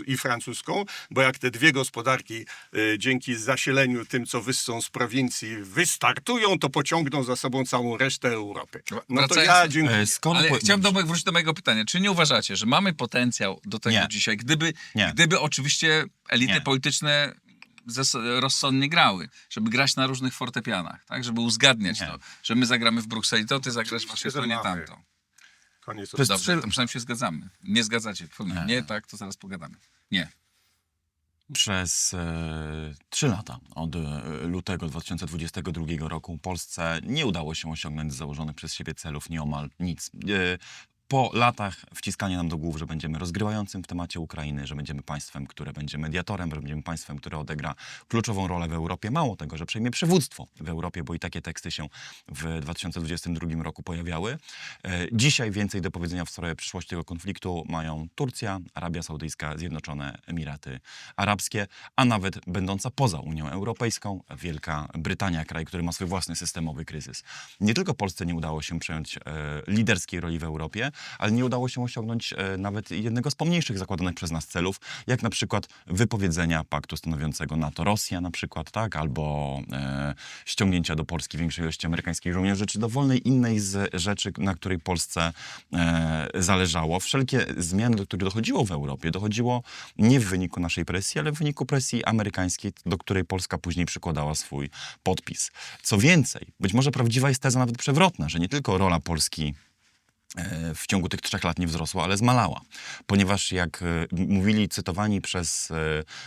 i francuską, bo jak te dwie gospodarki dzięki zasileniu tym, co wyssą z prowincji, wystartują, to pociągną za sobą całą resztę Europy. No to ja dziękuję. Ale chciałem wrócić do mojego pytania. Czy nie uważacie, że mamy potencjał do tego dzisiaj, gdyby oczywiście elity polityczne rozsądnie grały, żeby grać na różnych fortepianach, tak? Żeby uzgadniać to, że my zagramy w Brukseli to, ty zagrasz w Waszyngtonie tamto. Koniec. Dobrze, to przynajmniej się zgadzamy. Nie zgadzacie. Nie, tak, to zaraz pogadamy. Nie. Przez 3 lata, od lutego 2022 roku, Polsce nie udało się osiągnąć założonych przez siebie celów nieomal nic. Po latach wciskania nam do głów, że będziemy rozgrywającym w temacie Ukrainy, że będziemy państwem, które będzie mediatorem, że będziemy państwem, które odegra kluczową rolę w Europie. Mało tego, że przejmie przywództwo w Europie, bo i takie teksty się w 2022 roku pojawiały. Dzisiaj więcej do powiedzenia w sprawie przyszłości tego konfliktu mają Turcja, Arabia Saudyjska, Zjednoczone Emiraty Arabskie, a nawet będąca poza Unią Europejską Wielka Brytania, kraj, który ma swój własny systemowy kryzys. Nie tylko Polsce nie udało się przejąć liderskiej roli w Europie, ale nie udało się osiągnąć nawet jednego z pomniejszych zakładanych przez nas celów, jak na przykład wypowiedzenia paktu stanowiącego NATO-Rosja na przykład, tak, albo ściągnięcia do Polski większej ilości amerykańskich żołnierzy, czy dowolnej innej z rzeczy, na której Polsce zależało. Wszelkie zmiany, do których dochodziło w Europie, dochodziło nie w wyniku naszej presji, ale w wyniku presji amerykańskiej, do której Polska później przykładała swój podpis. Co więcej, być może prawdziwa jest teza nawet przewrotna, że nie tylko rola Polski w ciągu tych 3 lat nie wzrosła, ale zmalała. Ponieważ jak mówili cytowani przez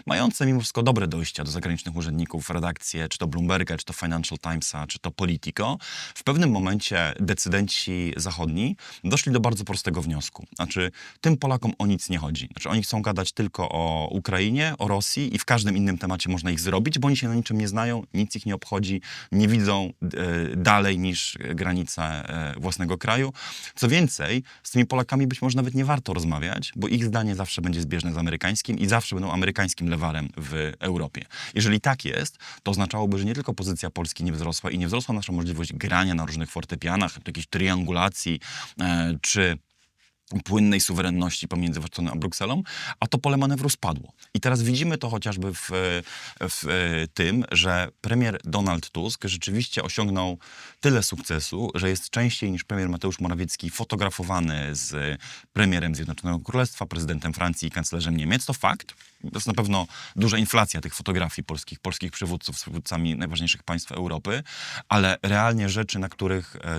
mające mimo wszystko dobre dojścia do zagranicznych urzędników redakcje, czy to Bloomberga, czy to Financial Timesa, czy to Politico, w pewnym momencie decydenci zachodni doszli do bardzo prostego wniosku. Znaczy, tym Polakom o nic nie chodzi. Znaczy, oni chcą gadać tylko o Ukrainie, o Rosji i w każdym innym temacie można ich zrobić, bo oni się na niczym nie znają, nic ich nie obchodzi, nie widzą dalej niż granice własnego kraju. Co więcej, z tymi Polakami być może nawet nie warto rozmawiać, bo ich zdanie zawsze będzie zbieżne z amerykańskim i zawsze będą amerykańskim lewarem w Europie. Jeżeli tak jest, to oznaczałoby, że nie tylko pozycja Polski nie wzrosła i nie wzrosła nasza możliwość grania na różnych fortepianach, jakiejś triangulacji, czy płynnej suwerenności pomiędzy Waszyngtonem a Brukselą, a to pole manewru spadło. I teraz widzimy to chociażby w tym, że premier Donald Tusk rzeczywiście osiągnął tyle sukcesu, że jest częściej niż premier Mateusz Morawiecki fotografowany z premierem Zjednoczonego Królestwa, prezydentem Francji i kanclerzem Niemiec. To fakt. To jest na pewno duża inflacja tych fotografii polskich przywódców z przywódcami najważniejszych państw Europy, ale realnie rzeczy,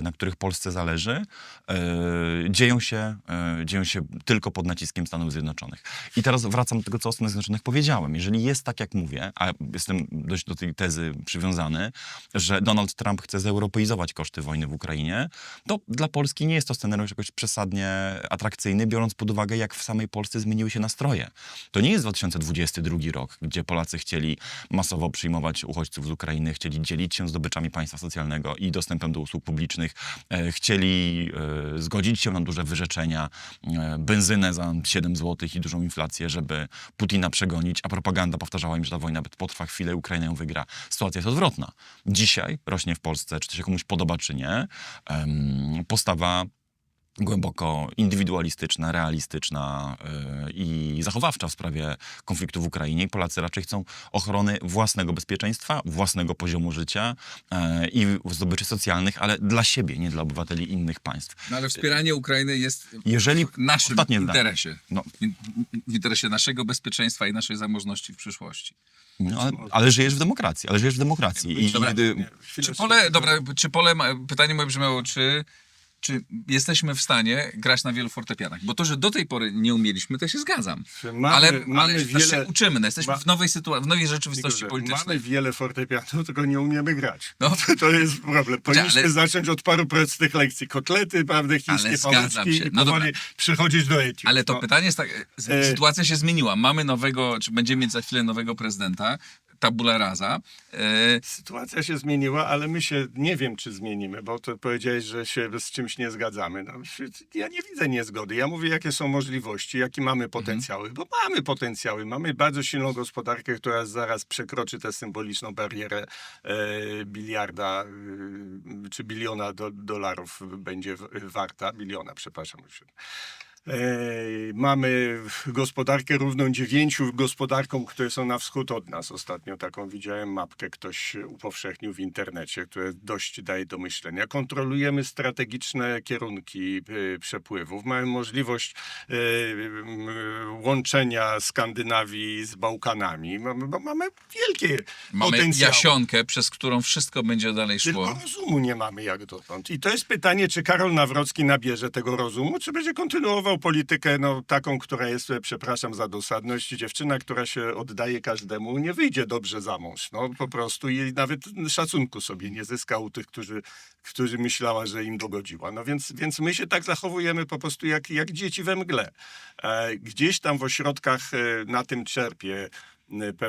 na których Polsce zależy, dzieją się tylko pod naciskiem Stanów Zjednoczonych. I teraz wracam do tego, co o Stanach Zjednoczonych powiedziałem. Jeżeli jest tak, jak mówię, a jestem dość do tej tezy przywiązany, że Donald Trump chce zeuropeizować koszty wojny w Ukrainie, to dla Polski nie jest to scenariusz jakoś przesadnie atrakcyjny, biorąc pod uwagę, jak w samej Polsce zmieniły się nastroje. To nie jest 2022 rok, gdzie Polacy chcieli masowo przyjmować uchodźców z Ukrainy, chcieli dzielić się zdobyczami państwa socjalnego i dostępem do usług publicznych, chcieli zgodzić się na duże wyrzeczenia, benzynę za 7 zł i dużą inflację, żeby Putina przegonić, a propaganda powtarzała im, że ta wojna potrwa chwilę, Ukraina ją wygra. Sytuacja jest odwrotna. Dzisiaj rośnie w Polsce, czy to się komuś podoba, czy nie, postawa głęboko indywidualistyczna, realistyczna i zachowawcza w sprawie konfliktu w Ukrainie. I Polacy raczej chcą ochrony własnego bezpieczeństwa, własnego poziomu życia i zdobyczy socjalnych, ale dla siebie, nie dla obywateli innych państw. No ale wspieranie Ukrainy jest w naszym interesie. No. W interesie naszego bezpieczeństwa i naszej zamożności w przyszłości. No, ale żyjesz w demokracji. Pytanie moje brzmiało, czy czy jesteśmy w stanie grać na wielu fortepianach? Bo to, że do tej pory nie umieliśmy, to się zgadzam. ale też się uczymy, no, jesteśmy w nowej sytuacji, w nowej rzeczywistości politycznej. Mamy wiele fortepianów, tylko nie umiemy grać. No. To jest problem. Powinniśmy ale- zacząć od paru prostych lekcji. Kotlety, prawda, chińskie Ale zgadzam paluszki się. i No powoli przechodzić do etiud. Ale to No. pytanie jest tak, sytuacja się zmieniła. Mamy nowego, czy będziemy mieć za chwilę nowego prezydenta, tabula rasa. Sytuacja się zmieniła, ale my się nie wiem, czy zmienimy, bo to powiedziałeś, że się z czymś nie zgadzamy. No, ja nie widzę niezgody. Ja mówię, jakie są możliwości, jakie mamy potencjały, bo mamy potencjały. Mamy bardzo silną gospodarkę, która zaraz przekroczy tę symboliczną barierę biliarda czy biliona dolarów będzie warta. Biliona, przepraszam. Mamy gospodarkę równą 9 gospodarkom, które są na wschód od nas. Ostatnio taką widziałem mapkę, ktoś upowszechnił w internecie, które dość daje do myślenia. Kontrolujemy strategiczne kierunki przepływów. Mamy możliwość łączenia Skandynawii z Bałkanami. Mamy wielkie Mamy potencjały. jasionkę, przez którą wszystko będzie dalej szło. Tylko rozumu nie mamy jak dotąd. I to jest pytanie, czy Karol Nawrocki nabierze tego rozumu, czy będzie kontynuował politykę taką, która jest, przepraszam za dosadność, dziewczyna, która się oddaje każdemu, nie wyjdzie dobrze za mąż. No po prostu i nawet szacunku sobie nie zyska u tych, którzy myślała, że im dogodziła. No więc my się tak zachowujemy po prostu jak dzieci we mgle. Gdzieś tam w ośrodkach na tym czerpię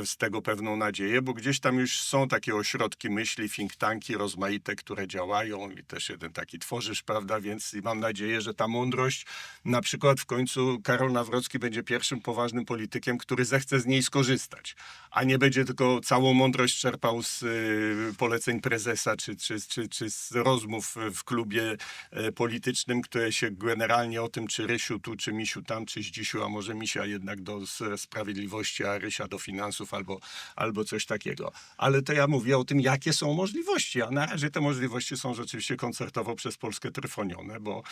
z tego pewną nadzieję, bo gdzieś tam już są takie ośrodki myśli, think tanki rozmaite, które działają i też jeden taki tworzysz, prawda, więc mam nadzieję, że ta mądrość, na przykład w końcu Karol Nawrocki będzie pierwszym poważnym politykiem, który zechce z niej skorzystać, a nie będzie tylko całą mądrość czerpał z poleceń prezesa, czy z rozmów w klubie politycznym, które się generalnie o tym, czy Rysiu tu, czy Misiu tam, czy Zdzisiu, a może Misia jednak do sprawiedliwości, a Rysia do finansów albo coś takiego. Ale to ja mówię o tym, jakie są możliwości, a na razie te możliwości są rzeczywiście koncertowo przez Polskę tryfonione, bo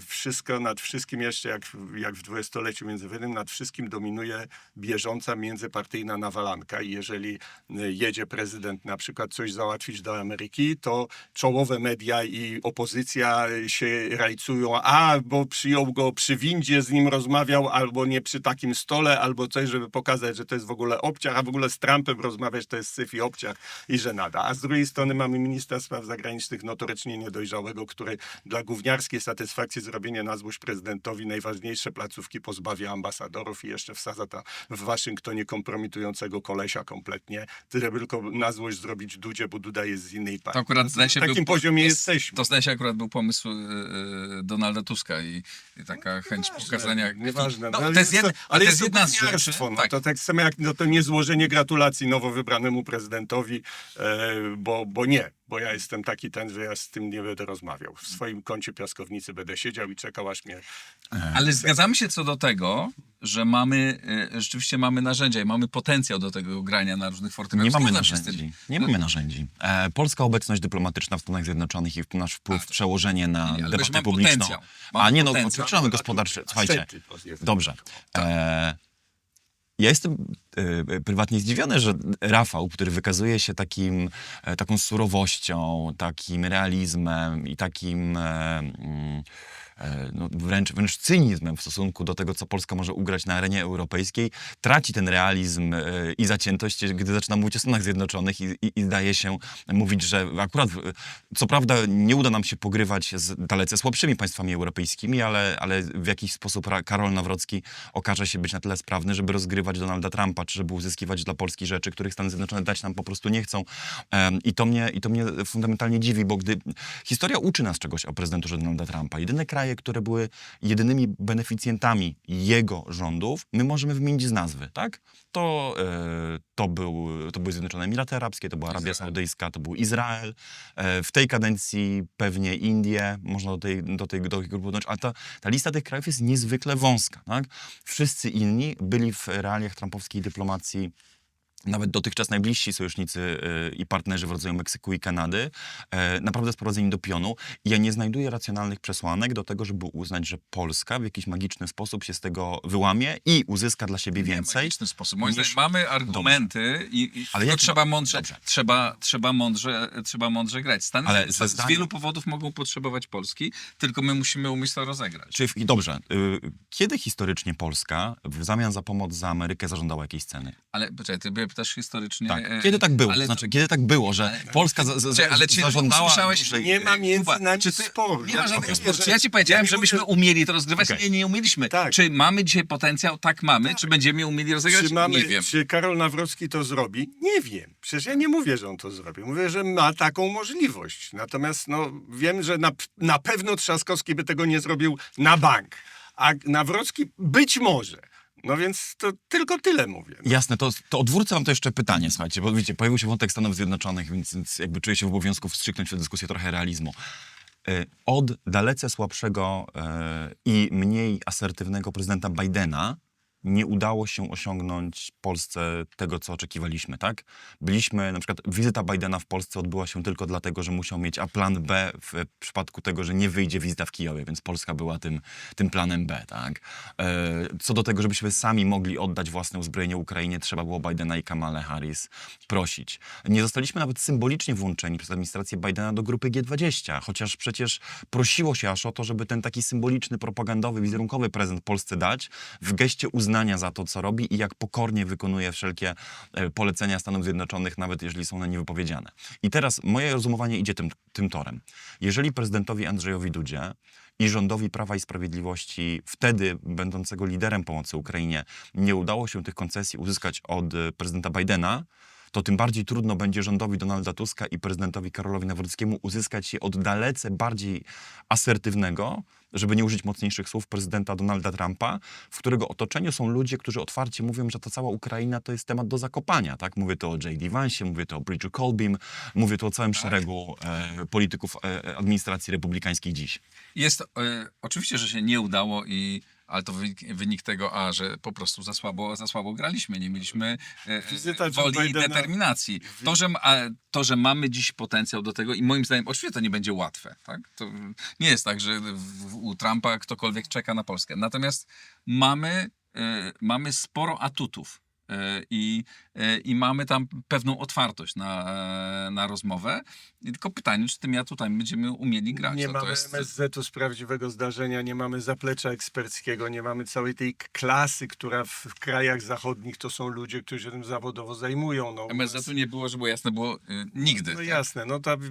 wszystko nad wszystkim jeszcze, jak w dwudziestoleciu międzywojennym, nad wszystkim dominuje bieżąca międzypartyjna nawalanka i jeżeli jedzie prezydent na przykład coś załatwić do Ameryki, to czołowe media i opozycja się rajcują, bo przyjął go przy windzie, z nim rozmawiał, albo nie przy takim stole, albo coś, żeby pokazać, że to jest w ogóle obciach, a w ogóle z Trumpem rozmawiać to jest syf i obciach i żenada. A z drugiej strony mamy ministra spraw zagranicznych notorycznie niedojrzałego, który dla gówniarskiej satysfakcji zrobienia na złość prezydentowi najważniejsze placówki pozbawia ambasadorów i jeszcze wsadza w Waszyngtonie kompromitującego kolesia kompletnie, żeby tylko na złość zrobić Dudzie, bo Duda jest z innej partii. To akurat zdaje się, w takim poziomie jesteśmy. To zdaje się akurat był pomysł Donalda Tuska i taka chęć pokazania... Nieważne. No, No, to jest jedna, ale to jest jedna z rzeczy. gówniarstwo, no, Tak. to tak samo jak to niezłożenie gratulacji nowo wybranemu prezydentowi, bo ja jestem taki że ja z tym nie będę rozmawiał. W swoim kącie piaskownicy będę siedział i czekał, aż mnie... Ale zgadzamy się co do tego, że rzeczywiście mamy narzędzia i mamy potencjał do tego grania na różnych fortepianach. Nie mamy Zgadzam się z tym. narzędzi. Nie mamy narzędzi. Polska obecność dyplomatyczna w Stanach Zjednoczonych i nasz wpływ, przełożenie na ale debatę mamy publiczną. potencjał. Mamy A nie, potencjał. oczywiście mamy gospodarcze. Słuchajcie, Niestety. dobrze. Ja jestem prywatnie zdziwiony, że Rafał, który wykazuje się taką surowością, takim realizmem i takim wręcz cynizmem w stosunku do tego, co Polska może ugrać na arenie europejskiej, traci ten realizm i zaciętość, gdy zaczyna mówić o Stanach Zjednoczonych i zdaje się mówić, że akurat, co prawda nie uda nam się pogrywać z dalece słabszymi państwami europejskimi, ale w jakiś sposób Karol Nawrocki okaże się być na tyle sprawny, żeby rozgrywać Donalda Trumpa, czy żeby uzyskiwać dla Polski rzeczy, których Stany Zjednoczone dać nam po prostu nie chcą. I to mnie fundamentalnie dziwi, bo gdy historia uczy nas czegoś o prezydenturze Donalda Trumpa, jedyne kraje, które były jedynymi beneficjentami jego rządów, my możemy wymienić z nazwy, tak? To były Zjednoczone Emiraty Arabskie, to była Arabia Saudyjska, to był Izrael. W tej kadencji pewnie Indie, można do tej grupy dołączyć, ale ta lista tych krajów jest niezwykle wąska, tak? Wszyscy inni byli w realiach trumpowskiej dyplomacji nawet dotychczas najbliżsi sojusznicy i partnerzy w rodzaju Meksyku i Kanady, naprawdę sprowadzeni do pionu. I ja nie znajduję racjonalnych przesłanek do tego, żeby uznać, że Polska w jakiś magiczny sposób się z tego wyłamie i uzyska dla siebie Nie w więcej. magiczny sposób. Moim niż- zdaniem mamy argumenty i Ale tylko jak- trzeba mądrze, Dobrze. trzeba mądrze grać. Stany Ale Zjednoczone ze z wielu powodów mogą potrzebować Polski, tylko my musimy umieć to rozegrać. Dobrze, kiedy historycznie Polska w zamian za pomoc za Amerykę zażądała jakiejś ceny? Ale poczekaj, ty mnie pytasz historycznie... Tak. Kiedy tak było? ale Znaczy, kiedy tak było, że Polska ale czy zażądała... usłyszałeś- dłużej- Nie ma między Kuba, nami czy ty- sporu. Nie ma żadnego mówię, sporu. że- Czy ja ci powiedziałem, nie żebyśmy mówię- umieli to rozgrywać? Okej. Nie umieliśmy. Tak. Czy mamy dzisiaj potencjał? Tak mamy. Czy będziemy umieli rozegrać? Nie wiem. Czy Karol Nawrocki to zrobi? Nie wiem. Przecież ja nie mówię, że on to zrobi. Mówię, że ma taką możliwość. Natomiast wiem, że na pewno Trzaskowski by tego nie zrobił na bank. A Nawrocki być może. No więc to tylko tyle mówię. Jasne, to odwrócę wam to jeszcze pytanie, słuchajcie, bo wiecie, pojawił się wątek Stanów Zjednoczonych, więc jakby czuję się w obowiązku wstrzyknąć w tę dyskusję trochę realizmu. Od dalece słabszego i mniej asertywnego prezydenta Bidena nie udało się osiągnąć Polsce tego, co oczekiwaliśmy, tak? Na przykład wizyta Bidena w Polsce odbyła się tylko dlatego, że musiał mieć plan B w przypadku tego, że nie wyjdzie wizyta w Kijowie, więc Polska była tym planem B, tak? Co do tego, żebyśmy sami mogli oddać własne uzbrojenie Ukrainie, trzeba było Bidena i Kamalę Harris prosić. Nie zostaliśmy nawet symbolicznie włączeni przez administrację Bidena do grupy G20, chociaż przecież prosiło się aż o to, żeby ten taki symboliczny, propagandowy, wizerunkowy prezent Polsce dać w geście uznania za to, co robi i jak pokornie wykonuje wszelkie polecenia Stanów Zjednoczonych, nawet jeżeli są one niewypowiedziane. I teraz moje rozumowanie idzie tym torem. Jeżeli prezydentowi Andrzejowi Dudzie i rządowi Prawa i Sprawiedliwości, wtedy będącego liderem pomocy Ukrainie, nie udało się tych koncesji uzyskać od prezydenta Bidena, to tym bardziej trudno będzie rządowi Donalda Tuska i prezydentowi Karolowi Nawrockiemu uzyskać je od dalece bardziej asertywnego, żeby nie użyć mocniejszych słów, prezydenta Donalda Trumpa, w którego otoczeniu są ludzie, którzy otwarcie mówią, że ta cała Ukraina to jest temat do zakopania. Tak? Mówię tu o J.D. Vance'ie, mówię tu o Bridger Colbym, mówię tu o całym szeregu polityków administracji republikańskiej dziś. Oczywiście, że się nie udało ale to wynik tego, że po prostu za słabo graliśmy, nie mieliśmy Wizyta woli Joe i Bidena- determinacji. To, że mamy dziś potencjał do tego i moim zdaniem, oczywiście to nie będzie łatwe. Tak? To nie jest tak, że u Trumpa ktokolwiek czeka na Polskę. Natomiast mamy sporo atutów. I mamy tam pewną otwartość na rozmowę. I tylko pytanie, czy tymi atutami będziemy umieli grać. Nie To mamy jest- MSZ-u z prawdziwego zdarzenia, nie mamy zaplecza eksperckiego, nie mamy całej tej klasy, która w krajach zachodnich to są ludzie, którzy się tym zawodowo zajmują. No, MSZ-u nie było, żeby było jasne, było nigdy. No tak? jasne,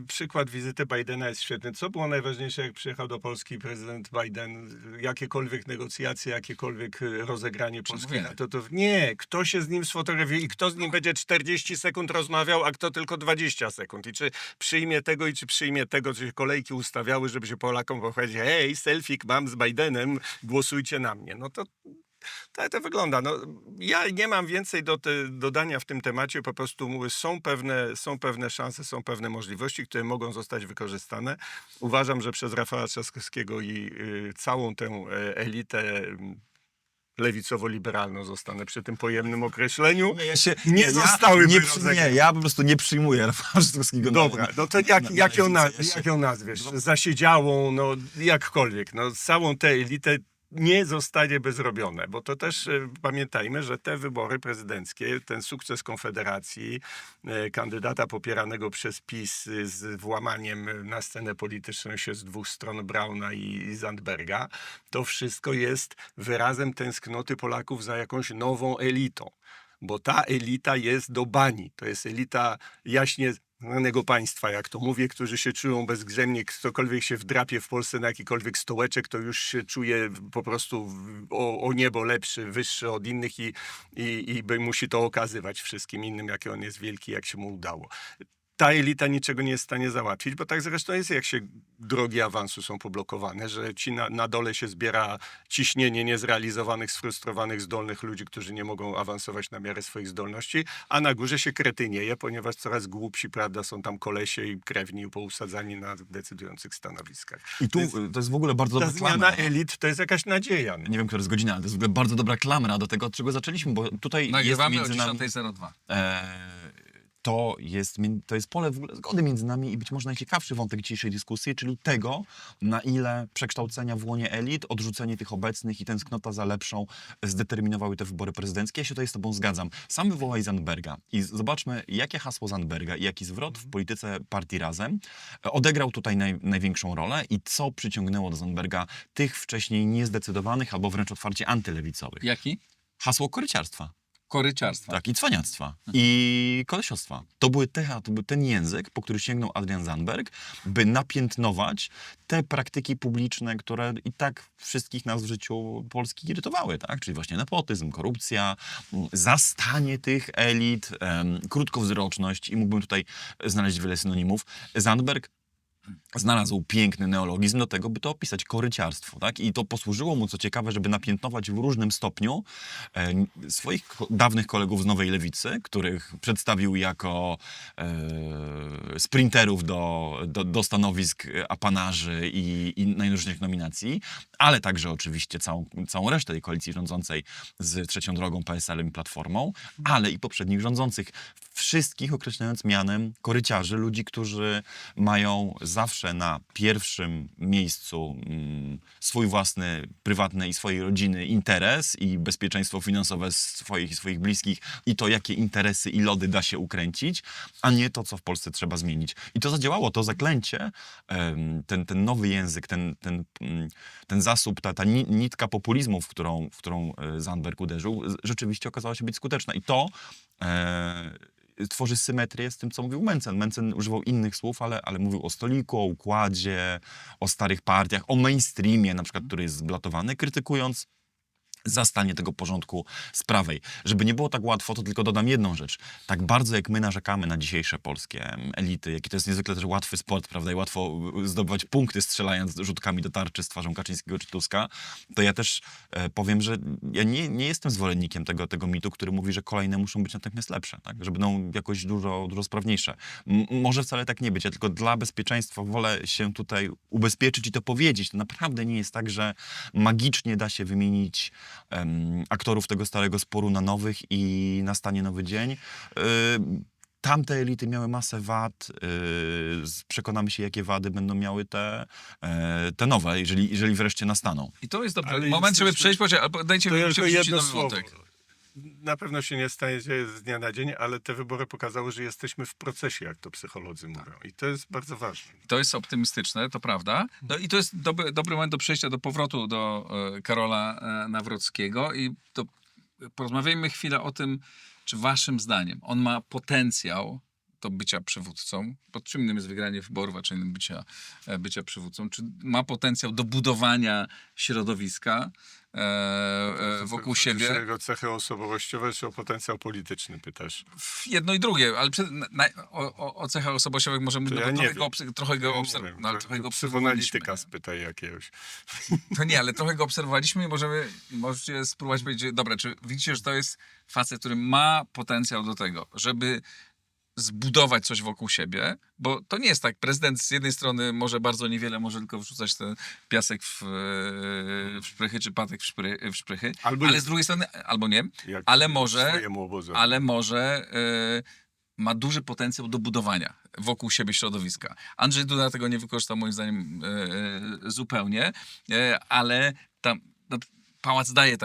przykład wizyty Bidena jest świetny. Co było najważniejsze, jak przyjechał do Polski prezydent Biden? Jakiekolwiek negocjacje, jakiekolwiek rozegranie Polski Przemówienie. na to nie, kto się z nim sfotografuje i kto z nim będzie 40 sekund rozmawiał, a kto tylko 20 sekund. I czy przyjmie tego, i czy przyjmie tego, czy się kolejki ustawiały, żeby się Polakom powiedzieć, hej, selfik mam z Bidenem, głosujcie na mnie. No to tak to wygląda. No, ja nie mam więcej do dodania w tym temacie. Po prostu mówię, są pewne szanse, są pewne możliwości, które mogą zostać wykorzystane. Uważam, że przez Rafała Trzaskowskiego i całą tę elitę lewicowo-liberalną, zostanę przy tym pojemnym określeniu, zostałyby rozegrane. Ja po prostu nie przyjmuję Rafała Trzaskowskiego. Dobra, no to jak ją nazwiesz? Zasiedziałą, no jakkolwiek. No całą tę elitę nie zostanie by zrobione, bo to też pamiętajmy, że te wybory prezydenckie, ten sukces Konfederacji, kandydata popieranego przez PiS z włamaniem na scenę polityczną się z dwóch stron Brauna i Zandberga, to wszystko jest wyrazem tęsknoty Polaków za jakąś nową elitą. Bo ta elita jest do bani. To jest elita jaśnie znanego państwa, jak to mówię, którzy się czują bezgrzemnie, ktokolwiek się wdrapie w Polsce na jakikolwiek stołeczek, to już się czuje po prostu o niebo lepszy, wyższy od innych i musi to okazywać wszystkim innym, jakie on jest wielki, jak się mu udało. ta elita niczego nie jest w stanie załatwić, bo tak zresztą jest, jak się drogi awansu są poblokowane, że ci na dole się zbiera ciśnienie niezrealizowanych, sfrustrowanych, zdolnych ludzi, którzy nie mogą awansować na miarę swoich zdolności, a na górze się kretynieje, ponieważ coraz głupsi, prawda, są tam kolesie i krewni pousadzani na decydujących stanowiskach. I tu to jest w ogóle bardzo Ta dobra zmiana klamra. elit to jest jakaś nadzieja. No. Nie wiem, która jest godzina, ale to jest w ogóle bardzo dobra klamra do tego, od czego zaczęliśmy, bo tutaj jest Nagrywamy o między nami... 10:02. To jest pole w ogóle zgody między nami i być może najciekawszy wątek dzisiejszej dyskusji, czyli tego, na ile przekształcenia w łonie elit, odrzucenie tych obecnych i tęsknota za lepszą zdeterminowały te wybory prezydenckie. Ja się tutaj z tobą zgadzam. Sam wywołaj Zandberga i zobaczmy, jakie hasło Zandberga i jaki zwrot w polityce partii Razem odegrał tutaj największą rolę i co przyciągnęło do Zandberga tych wcześniej niezdecydowanych albo wręcz otwarcie antylewicowych. Jaki? Hasło koryciarstwa. Koryciarstwa. Tak, i cwaniactwa, i kolesiostwa. To był ten język, po który sięgnął Adrian Zandberg, by napiętnować te praktyki publiczne, które i tak wszystkich nas w życiu Polski irytowały, tak? Czyli właśnie nepotyzm, korupcja, zastanie tych elit, krótkowzroczność i mógłbym tutaj znaleźć wiele synonimów. Zandberg znalazł piękny neologizm do tego, by to opisać, koryciarstwo, tak? I to posłużyło mu, co ciekawe, żeby napiętnować w różnym stopniu swoich dawnych kolegów z Nowej Lewicy, których przedstawił jako sprinterów do stanowisk apanarzy i najróżniejszych nominacji, ale także oczywiście całą resztę tej koalicji rządzącej z Trzecią Drogą, PSL-em i Platformą, ale i poprzednich rządzących. Wszystkich określając mianem koryciarzy, ludzi, którzy mają zawsze na pierwszym miejscu swój własny, prywatny i swojej rodziny interes i bezpieczeństwo finansowe swoich i swoich bliskich i to, jakie interesy i lody da się ukręcić, a nie to, co w Polsce trzeba zmienić. I to zadziałało, to zaklęcie, ten nowy język, ten zasób, ta nitka populizmu, w którą Zandberg uderzył, rzeczywiście okazała się być skuteczna. I to tworzy symetrię z tym, co mówił Mencen. Mencen używał innych słów, ale mówił o stoliku, o układzie, o starych partiach, o mainstreamie, na przykład, który jest zblatowany, krytykując zastanie tego porządku z prawej. Żeby nie było tak łatwo, to tylko dodam jedną rzecz. Tak bardzo jak my narzekamy na dzisiejsze polskie elity, jaki to jest niezwykle też łatwy sport, prawda, i łatwo zdobywać punkty strzelając rzutkami do tarczy z twarzą Kaczyńskiego czy Tuska, to ja też powiem, że ja nie jestem zwolennikiem tego mitu, który mówi, że kolejne muszą być natychmiast lepsze, tak? Że będą jakoś dużo sprawniejsze. Może wcale tak nie być, ja tylko dla bezpieczeństwa wolę się tutaj ubezpieczyć i to powiedzieć. To naprawdę nie jest tak, że magicznie da się wymienić aktorów tego starego sporu na nowych i nastanie nowy dzień. Tamte elity miały masę wad. Przekonamy się, jakie wady będą miały te nowe, jeżeli wreszcie nastaną. I to jest dobry Ale moment, żeby jesteśmy- przejść, albo dajcie To mi tylko wrzucić jedno nowy słowo. wątek. Na pewno się nie stanie z dnia na dzień, ale te wybory pokazały, że jesteśmy w procesie, jak to psycholodzy mówią. I to jest bardzo ważne. To jest optymistyczne, to prawda. No i to jest dobry moment do przejścia do powrotu do Karola Nawrockiego i porozmawiajmy chwilę o tym, czy waszym zdaniem on ma potencjał do bycia przywódcą, bo czym innym jest wygranie wyborów, a czym innym bycia przywódcą, czy ma potencjał do budowania środowiska wokół siebie. Chodzi o cechy osobowościowe, czy o potencjał polityczny, pytasz? Jedno i drugie, ale o cechach osobowościowych możemy To mówić, ja no, nie trochę go wiem. obserwowaliśmy. No, ale trochę go Psychoanalityka obserwowaliśmy. spytaj jakiegoś. To nie, ale trochę go obserwowaliśmy i możecie spróbować powiedzieć, dobra, czy widzicie, że to jest facet, który ma potencjał do tego, żeby zbudować coś wokół siebie, bo to nie jest tak. Prezydent z jednej strony może bardzo niewiele, może tylko wrzucać ten piasek w szprychy, czy patek w szprychy, Albo ale nie. z drugiej strony, albo nie, Jak ale może, swojemu obozowi. ma duży potencjał do budowania wokół siebie środowiska. Andrzej Duda tego nie wykorzystał moim zdaniem zupełnie, ale tam Pałac daje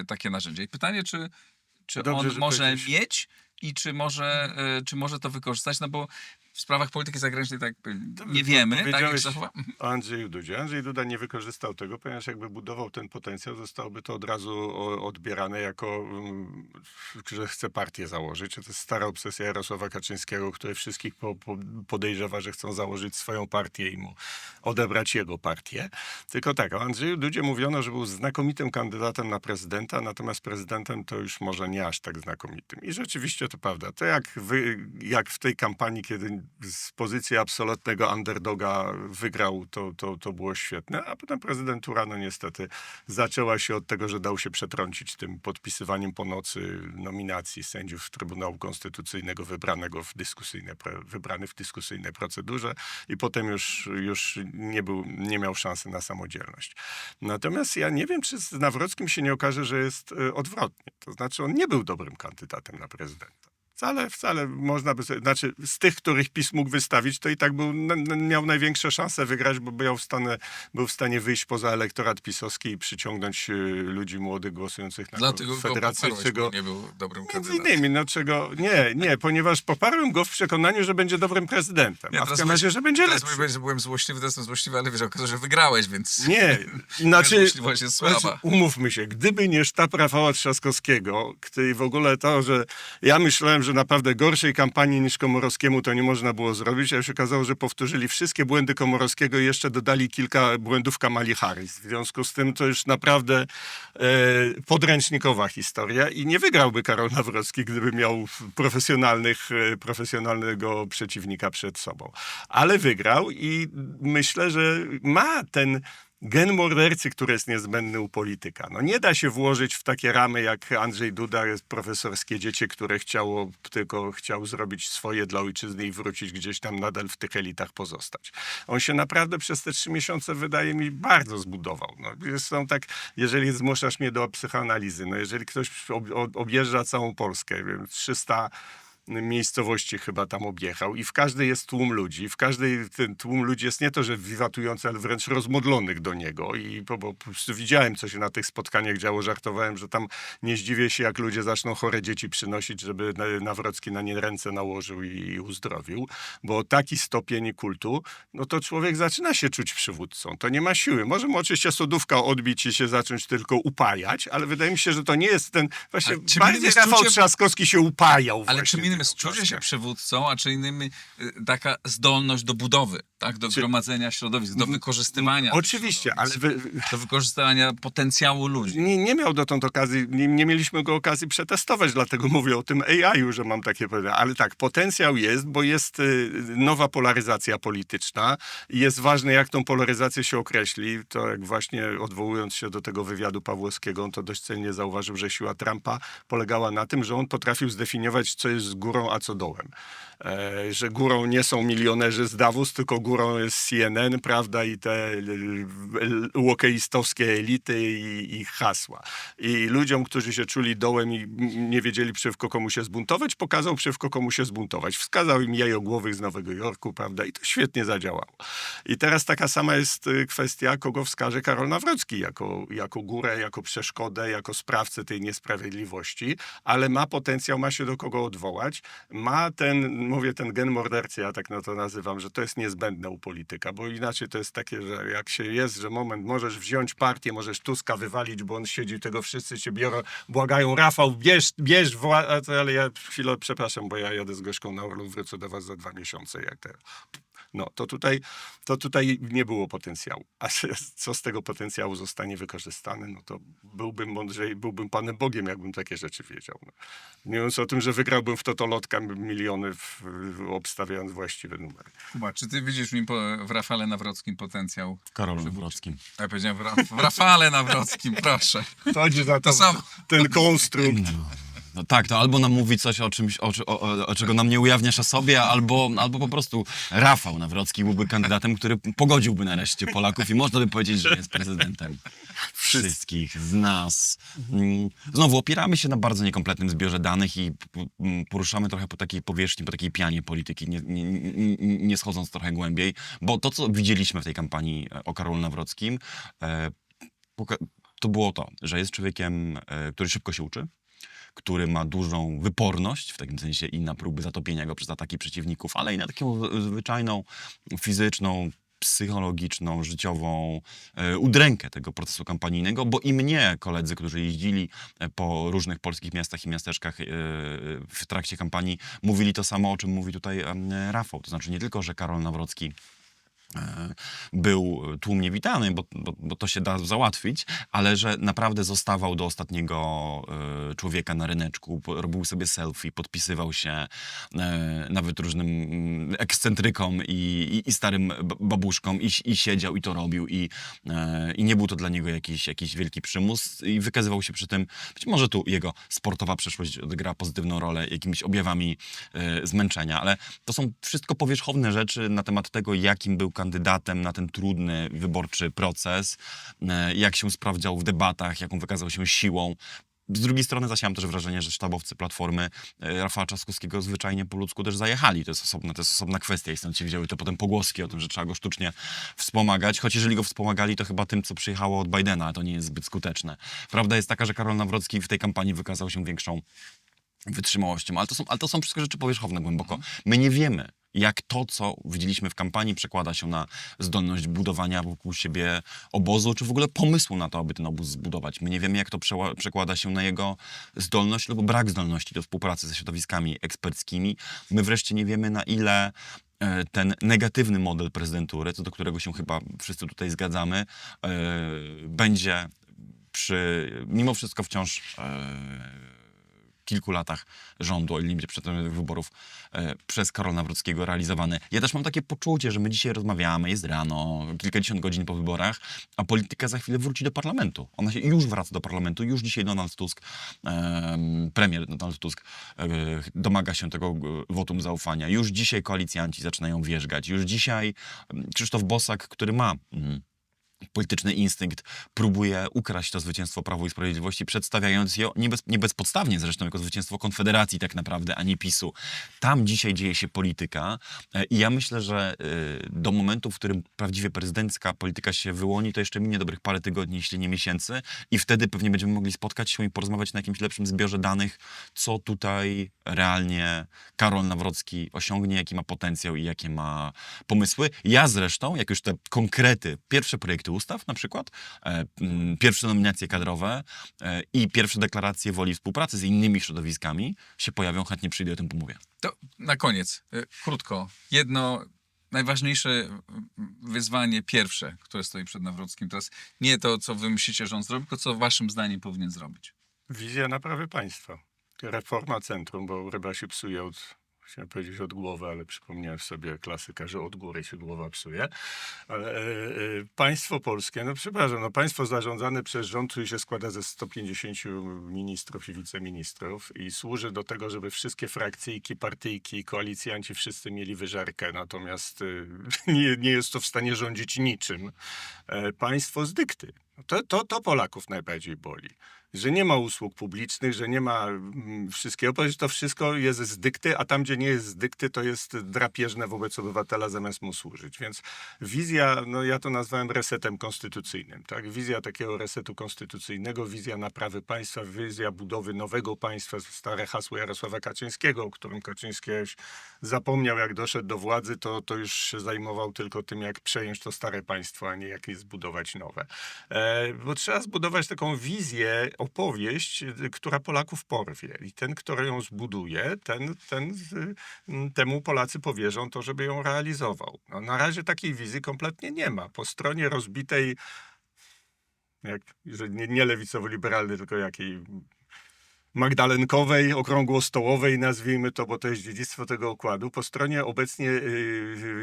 takie narzędzia. I pytanie, czy Dobrze, on że może powiedziałeś. mieć i czy może to wykorzystać, no bo w sprawach polityki zagranicznej tak nie wiemy, tak jak powiedziałeś zachowa. o Andrzeju Dudzie. Andrzej Duda nie wykorzystał tego, ponieważ jakby budował ten potencjał, zostałoby to od razu odbierane jako, że chce partię założyć. To jest stara obsesja Jarosława Kaczyńskiego, który wszystkich podejrzewa, że chcą założyć swoją partię i mu odebrać jego partię. Tylko tak, o Andrzeju Dudzie mówiono, że był znakomitym kandydatem na prezydenta, natomiast prezydentem to już może nie aż tak znakomitym. I rzeczywiście to prawda. To jak w tej kampanii, kiedy z pozycji absolutnego underdoga wygrał, to było świetne, a potem prezydentura, no niestety, zaczęła się od tego, że dał się przetrącić tym podpisywaniem po nocy nominacji sędziów Trybunału Konstytucyjnego wybrany w dyskusyjnej procedurze i potem już nie miał szansy na samodzielność. Natomiast ja nie wiem, czy z Nawrockim się nie okaże, że jest odwrotnie. To znaczy on nie był dobrym kandydatem na prezydenta. Wcale można by sobie, znaczy z tych, których PiS mógł wystawić, to i tak miał największe szanse wygrać, bo był w stanie wyjść poza elektorat pisowski i przyciągnąć ludzi młodych głosujących na Dlatego Federację. go nie był dobrym Między kandydatem. innymi, nie, ponieważ poparłem go w przekonaniu, że będzie dobrym prezydentem, a w każdym razie, że będzie teraz lepszy. mówię, że byłem złośliwy, teraz jestem złośliwy, ale wiesz, okazało się, że wygrałeś, więc Nie, moja złośliwość jest słaba. znaczy, umówmy się, gdyby nie sztab Rafała Trzaskowskiego, który w ogóle to, że ja myślałem, że naprawdę gorszej kampanii niż Komorowskiemu to nie można było zrobić, a się okazało, że powtórzyli wszystkie błędy Komorowskiego i jeszcze dodali kilka błędów Kamali Harris. W związku z tym to już naprawdę podręcznikowa historia i nie wygrałby Karol Nawrocki, gdyby miał profesjonalnego przeciwnika przed sobą. Ale wygrał i myślę, że ma ten gen mordercy, który jest niezbędny u polityka. No nie da się włożyć w takie ramy jak Andrzej Duda, jest profesorskie dziecię, które chciał zrobić swoje dla ojczyzny i wrócić gdzieś tam nadal w tych elitach pozostać. On się naprawdę przez te 3 miesiące, wydaje mi, bardzo zbudował. No, są tak, jeżeli zmuszasz mnie do psychoanalizy, no jeżeli ktoś objeżdża całą Polskę, wiem, 300 miejscowości chyba tam objechał i w każdej jest tłum ludzi. W każdej ten tłum ludzi jest nie to, że wiwatujący, ale wręcz rozmodlonych do niego. Bo po prostu widziałem, co się na tych spotkaniach działo. Żartowałem, że tam nie zdziwię się, jak ludzie zaczną chore dzieci przynosić, żeby Nawrocki na nie ręce nałożył i uzdrowił. Bo taki stopień kultu, no to człowiek zaczyna się czuć przywódcą. To nie ma siły. Może mu oczywiście sodówka odbić i się zacząć tylko upajać, ale wydaje mi się, że to nie jest ten... Właśnie bardziej Rafał Trzaskowski się upajał. Ale właśnie czym innym jest tym czucie się oklaskiem. przywódcą, a czym innym taka zdolność do budowy, tak? Do gromadzenia środowisk, do wykorzystywania. Oczywiście, ale do wykorzystywania potencjału ludzi. nie miał dotąd okazji, nie mieliśmy go okazji przetestować, dlatego mówię o tym AI-u, że mam takie pytania. Ale tak, potencjał jest, bo jest nowa polaryzacja polityczna i jest ważne, jak tą polaryzację się określi. To jak właśnie odwołując się do tego wywiadu Pawłowskiego, on to dość celnie zauważył, że siła Trumpa polegała na tym, że on potrafił zdefiniować, co jest górą, a co dołem. Że górą nie są milionerzy z Davos, tylko górą jest CNN, prawda, i te łokeistowskie elity i hasła. I ludziom, którzy się czuli dołem i nie wiedzieli, przeciwko komu się zbuntować, pokazał, przeciwko komu się zbuntować. Wskazał im jajogłowych z Nowego Jorku, prawda, i to świetnie zadziałało. I teraz taka sama jest kwestia, kogo wskaże Karol Nawrocki jako górę, jako przeszkodę, jako sprawcę tej niesprawiedliwości, ale ma potencjał, ma się do kogo odwołać, ma ten gen mordercy, ja tak to nazywam, że to jest niezbędne u polityka, bo inaczej to jest takie, że jak się jest, że możesz wziąć partię, możesz Tuska wywalić, bo on siedzi, tego wszyscy cię biorą, błagają, Rafał, bierz ale ja chwilę, przepraszam, bo ja jadę z Gorzką na Orlów, wrócę do was za 2 miesiące, jak teraz. No, to tutaj nie było potencjału. A co z tego potencjału zostanie wykorzystane, no to byłbym Panem Bogiem, jakbym takie rzeczy wiedział. No. Nie mówiąc o tym, że wygrałbym w totolotka miliony, obstawiając właściwe numery. Kuba, czy ty widzisz w Rafale Nawrockim potencjał? Karolu Nawrockim. Ja powiedziałem w Rafale Nawrockim, proszę. Chodzi za To samo. ten konstrukt. No tak, to albo nam mówi coś o czymś, o czego nam nie ujawniasz o sobie, albo po prostu Rafał Nawrocki byłby kandydatem, który pogodziłby nareszcie Polaków i można by powiedzieć, że jest prezydentem wszystkich z nas. Znowu opieramy się na bardzo niekompletnym zbiorze danych i poruszamy trochę po takiej powierzchni, po takiej pianie polityki, nie schodząc trochę głębiej, bo to, co widzieliśmy w tej kampanii o Karolu Nawrockim, to było to, że jest człowiekiem, który szybko się uczy, który ma dużą wyporność, w takim sensie i na próby zatopienia go przez ataki przeciwników, ale i na taką zwyczajną, fizyczną, psychologiczną, życiową udrękę tego procesu kampanijnego, bo i mnie koledzy, którzy jeździli po różnych polskich miastach i miasteczkach w trakcie kampanii, mówili to samo, o czym mówi tutaj Rafał. To znaczy nie tylko, że Karol Nawrocki był tłumnie witany, bo to się da załatwić, ale że naprawdę zostawał do ostatniego człowieka na ryneczku, robił sobie selfie, podpisywał się nawet różnym ekscentrykom i starym babuszkom i siedział i to robił i nie był to dla niego jakiś wielki przymus i wykazywał się przy tym, być może tu jego sportowa przeszłość odgrała pozytywną rolę jakimiś objawami zmęczenia, ale to są wszystko powierzchowne rzeczy na temat tego, jakim był kandydatem na ten trudny wyborczy proces, jak się sprawdzał w debatach, jaką wykazał się siłą. Z drugiej strony zasiałem też wrażenie, że sztabowcy Platformy Rafała Trzaskowskiego zwyczajnie po ludzku też zajechali. To jest osobna kwestia i stąd się wzięły te potem pogłoski o tym, że trzeba go sztucznie wspomagać. Choć jeżeli go wspomagali, to chyba tym, co przyjechało od Bidena, a to nie jest zbyt skuteczne. Prawda jest taka, że Karol Nawrocki w tej kampanii wykazał się większą wytrzymałością, ale to są wszystko rzeczy powierzchowne głęboko. My nie wiemy, jak to, co widzieliśmy w kampanii, przekłada się na zdolność budowania wokół siebie obozu, czy w ogóle pomysłu na to, aby ten obóz zbudować. My nie wiemy, jak to przekłada się na jego zdolność lub brak zdolności do współpracy ze środowiskami eksperckimi. My wreszcie nie wiemy, na ile ten negatywny model prezydentury, co do którego się chyba wszyscy tutaj zgadzamy, będzie mimo wszystko wciąż kilku latach rządu, o ile nie będzie przedtem wyborów przez Karola Nawrockiego realizowany. Ja też mam takie poczucie, że my dzisiaj rozmawiamy, jest rano, kilkadziesiąt godzin po wyborach, a polityka za chwilę wróci do parlamentu. Ona się już wraca do parlamentu, już dzisiaj Donald Tusk, premier Donald Tusk domaga się tego wotum zaufania. Już dzisiaj koalicjanci zaczynają wierzgać. Już dzisiaj Krzysztof Bosak, który ma polityczny instynkt, próbuje ukraść to zwycięstwo Prawo i Sprawiedliwości, przedstawiając je nie bezpodstawnie zresztą jako zwycięstwo Konfederacji tak naprawdę, a nie PiS-u. Tam dzisiaj dzieje się polityka i ja myślę, że do momentu, w którym prawdziwie prezydencka polityka się wyłoni, to jeszcze minie dobrych parę tygodni, jeśli nie miesięcy i wtedy pewnie będziemy mogli spotkać się i porozmawiać na jakimś lepszym zbiorze danych, co tutaj realnie Karol Nawrocki osiągnie, jaki ma potencjał i jakie ma pomysły. Ja zresztą, jak już te konkrety, pierwsze projekty ustaw na przykład, pierwsze nominacje kadrowe i pierwsze deklaracje woli współpracy z innymi środowiskami się pojawią, chętnie przyjdę, o tym pomówię. To na koniec, krótko, jedno najważniejsze wyzwanie pierwsze, które stoi przed Nawrockim teraz, nie to, co wy myślicie, że on zrobi, tylko co waszym zdaniem powinien zrobić. Wizja naprawy państwa. Reforma centrum, bo ryba się psuje chciałem powiedzieć od głowy, ale przypomniałem sobie klasyka, że od góry się głowa psuje. Ale państwo polskie, no przepraszam, no państwo zarządzane przez rząd, który się składa ze 150 ministrów i wiceministrów i służy do tego, żeby wszystkie frakcyjki, partyjki, koalicjanci wszyscy mieli wyżerkę, natomiast nie jest to w stanie rządzić niczym. Państwo z dykty. To Polaków najbardziej boli. Że nie ma usług publicznych, że nie ma wszystkiego, ponieważ to wszystko jest z dykty, a tam, gdzie nie jest z dykty, to jest drapieżne wobec obywatela, zamiast mu służyć. Więc wizja, no ja to nazwałem resetem konstytucyjnym, tak? Wizja takiego resetu konstytucyjnego, wizja naprawy państwa, wizja budowy nowego państwa, stare hasło Jarosława Kaczyńskiego, o którym Kaczyński zapomniał, jak doszedł do władzy, to już się zajmował tylko tym, jak przejąć to stare państwo, a nie jak je zbudować nowe. Bo trzeba zbudować taką wizję, opowieść, która Polaków porwie. I ten, kto ją zbuduje, temu Polacy powierzą to, żeby ją realizował. No, na razie takiej wizji kompletnie nie ma. Po stronie rozbitej, że nie lewicowo-liberalnej, tylko jakiej magdalenkowej, okrągłostołowej, nazwijmy to, bo to jest dziedzictwo tego układu, po stronie obecnie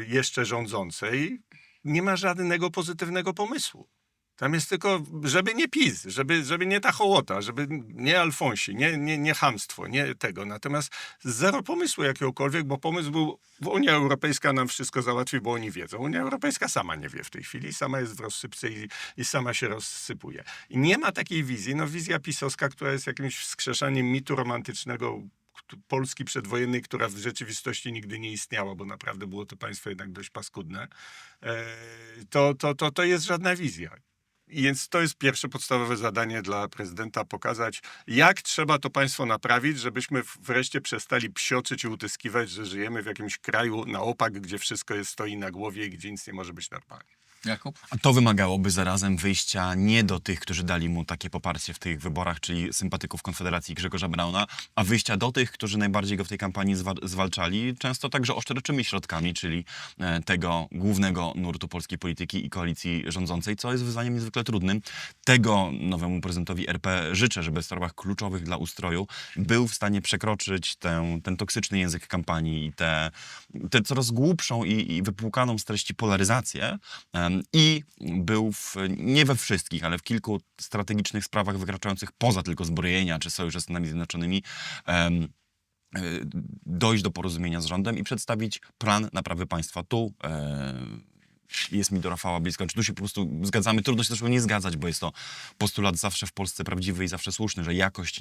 jeszcze rządzącej nie ma żadnego pozytywnego pomysłu. Tam jest tylko, żeby nie PiS, żeby nie ta hołota, żeby nie Alfonsi, nie chamstwo, nie tego. Natomiast zero pomysłu jakiegokolwiek, bo pomysł był, bo Unia Europejska nam wszystko załatwi, bo oni wiedzą. Unia Europejska sama nie wie w tej chwili, sama jest w rozsypce i sama się rozsypuje. I nie ma takiej wizji, no wizja pisowska, która jest jakimś wskrzeszaniem mitu romantycznego Polski przedwojennej, która w rzeczywistości nigdy nie istniała, bo naprawdę było to państwo jednak dość paskudne, to jest żadna wizja. Więc to jest pierwsze podstawowe zadanie dla prezydenta, pokazać, jak trzeba to państwo naprawić, żebyśmy wreszcie przestali psioczyć i utyskiwać, że żyjemy w jakimś kraju na opak, gdzie wszystko stoi na głowie i gdzie nic nie może być normalnie. Jakub? A to wymagałoby zarazem wyjścia nie do tych, którzy dali mu takie poparcie w tych wyborach, czyli sympatyków Konfederacji Grzegorza Brauna, a wyjścia do tych, którzy najbardziej go w tej kampanii zwalczali, często także oszczerczymi środkami, czyli tego głównego nurtu polskiej polityki i koalicji rządzącej, co jest wyzwaniem niezwykle trudnym. Tego nowemu prezydentowi RP życzę, żeby w sprawach kluczowych dla ustroju był w stanie przekroczyć ten toksyczny język kampanii i tę coraz głupszą i wypłukaną z treści polaryzację, i był nie we wszystkich, ale w kilku strategicznych sprawach wykraczających poza tylko zbrojenia czy sojusz ze Stanami Zjednoczonymi dojść do porozumienia z rządem i przedstawić plan naprawy państwa. Tu jest mi do Rafała blisko. Czy tu się po prostu zgadzamy? Trudno się też nie zgadzać, bo jest to postulat zawsze w Polsce prawdziwy i zawsze słuszny, że jakość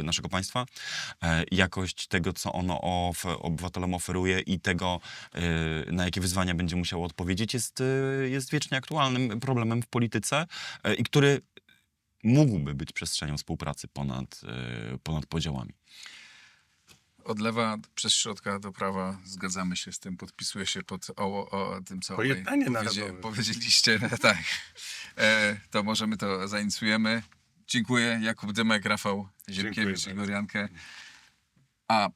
naszego państwa, jakość tego, co ono obywatelom oferuje i tego, na jakie wyzwania będzie musiało odpowiedzieć, jest wiecznie aktualnym problemem w polityce i który mógłby być przestrzenią współpracy ponad podziałami. Od lewa przez środka do prawa zgadzamy się z tym, podpisuję się pod tym, co Pojednanie narodowe. powiedzieliście. Tak. To możemy to zainicjujemy. Dziękuję. Jakub Dymek, Rafał Ziemkiewicz i Igor Jankę. A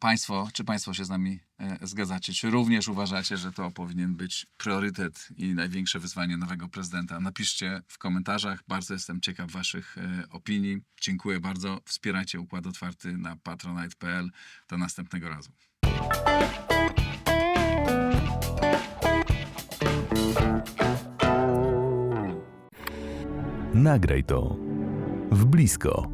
czy państwo się z nami zgadzacie? Czy również uważacie, że to powinien być priorytet i największe wyzwanie nowego prezydenta? Napiszcie w komentarzach. Bardzo jestem ciekaw waszych opinii. Dziękuję bardzo. Wspierajcie Układ Otwarty na patronite.pl. Do następnego razu. Nagraj to w Blisko.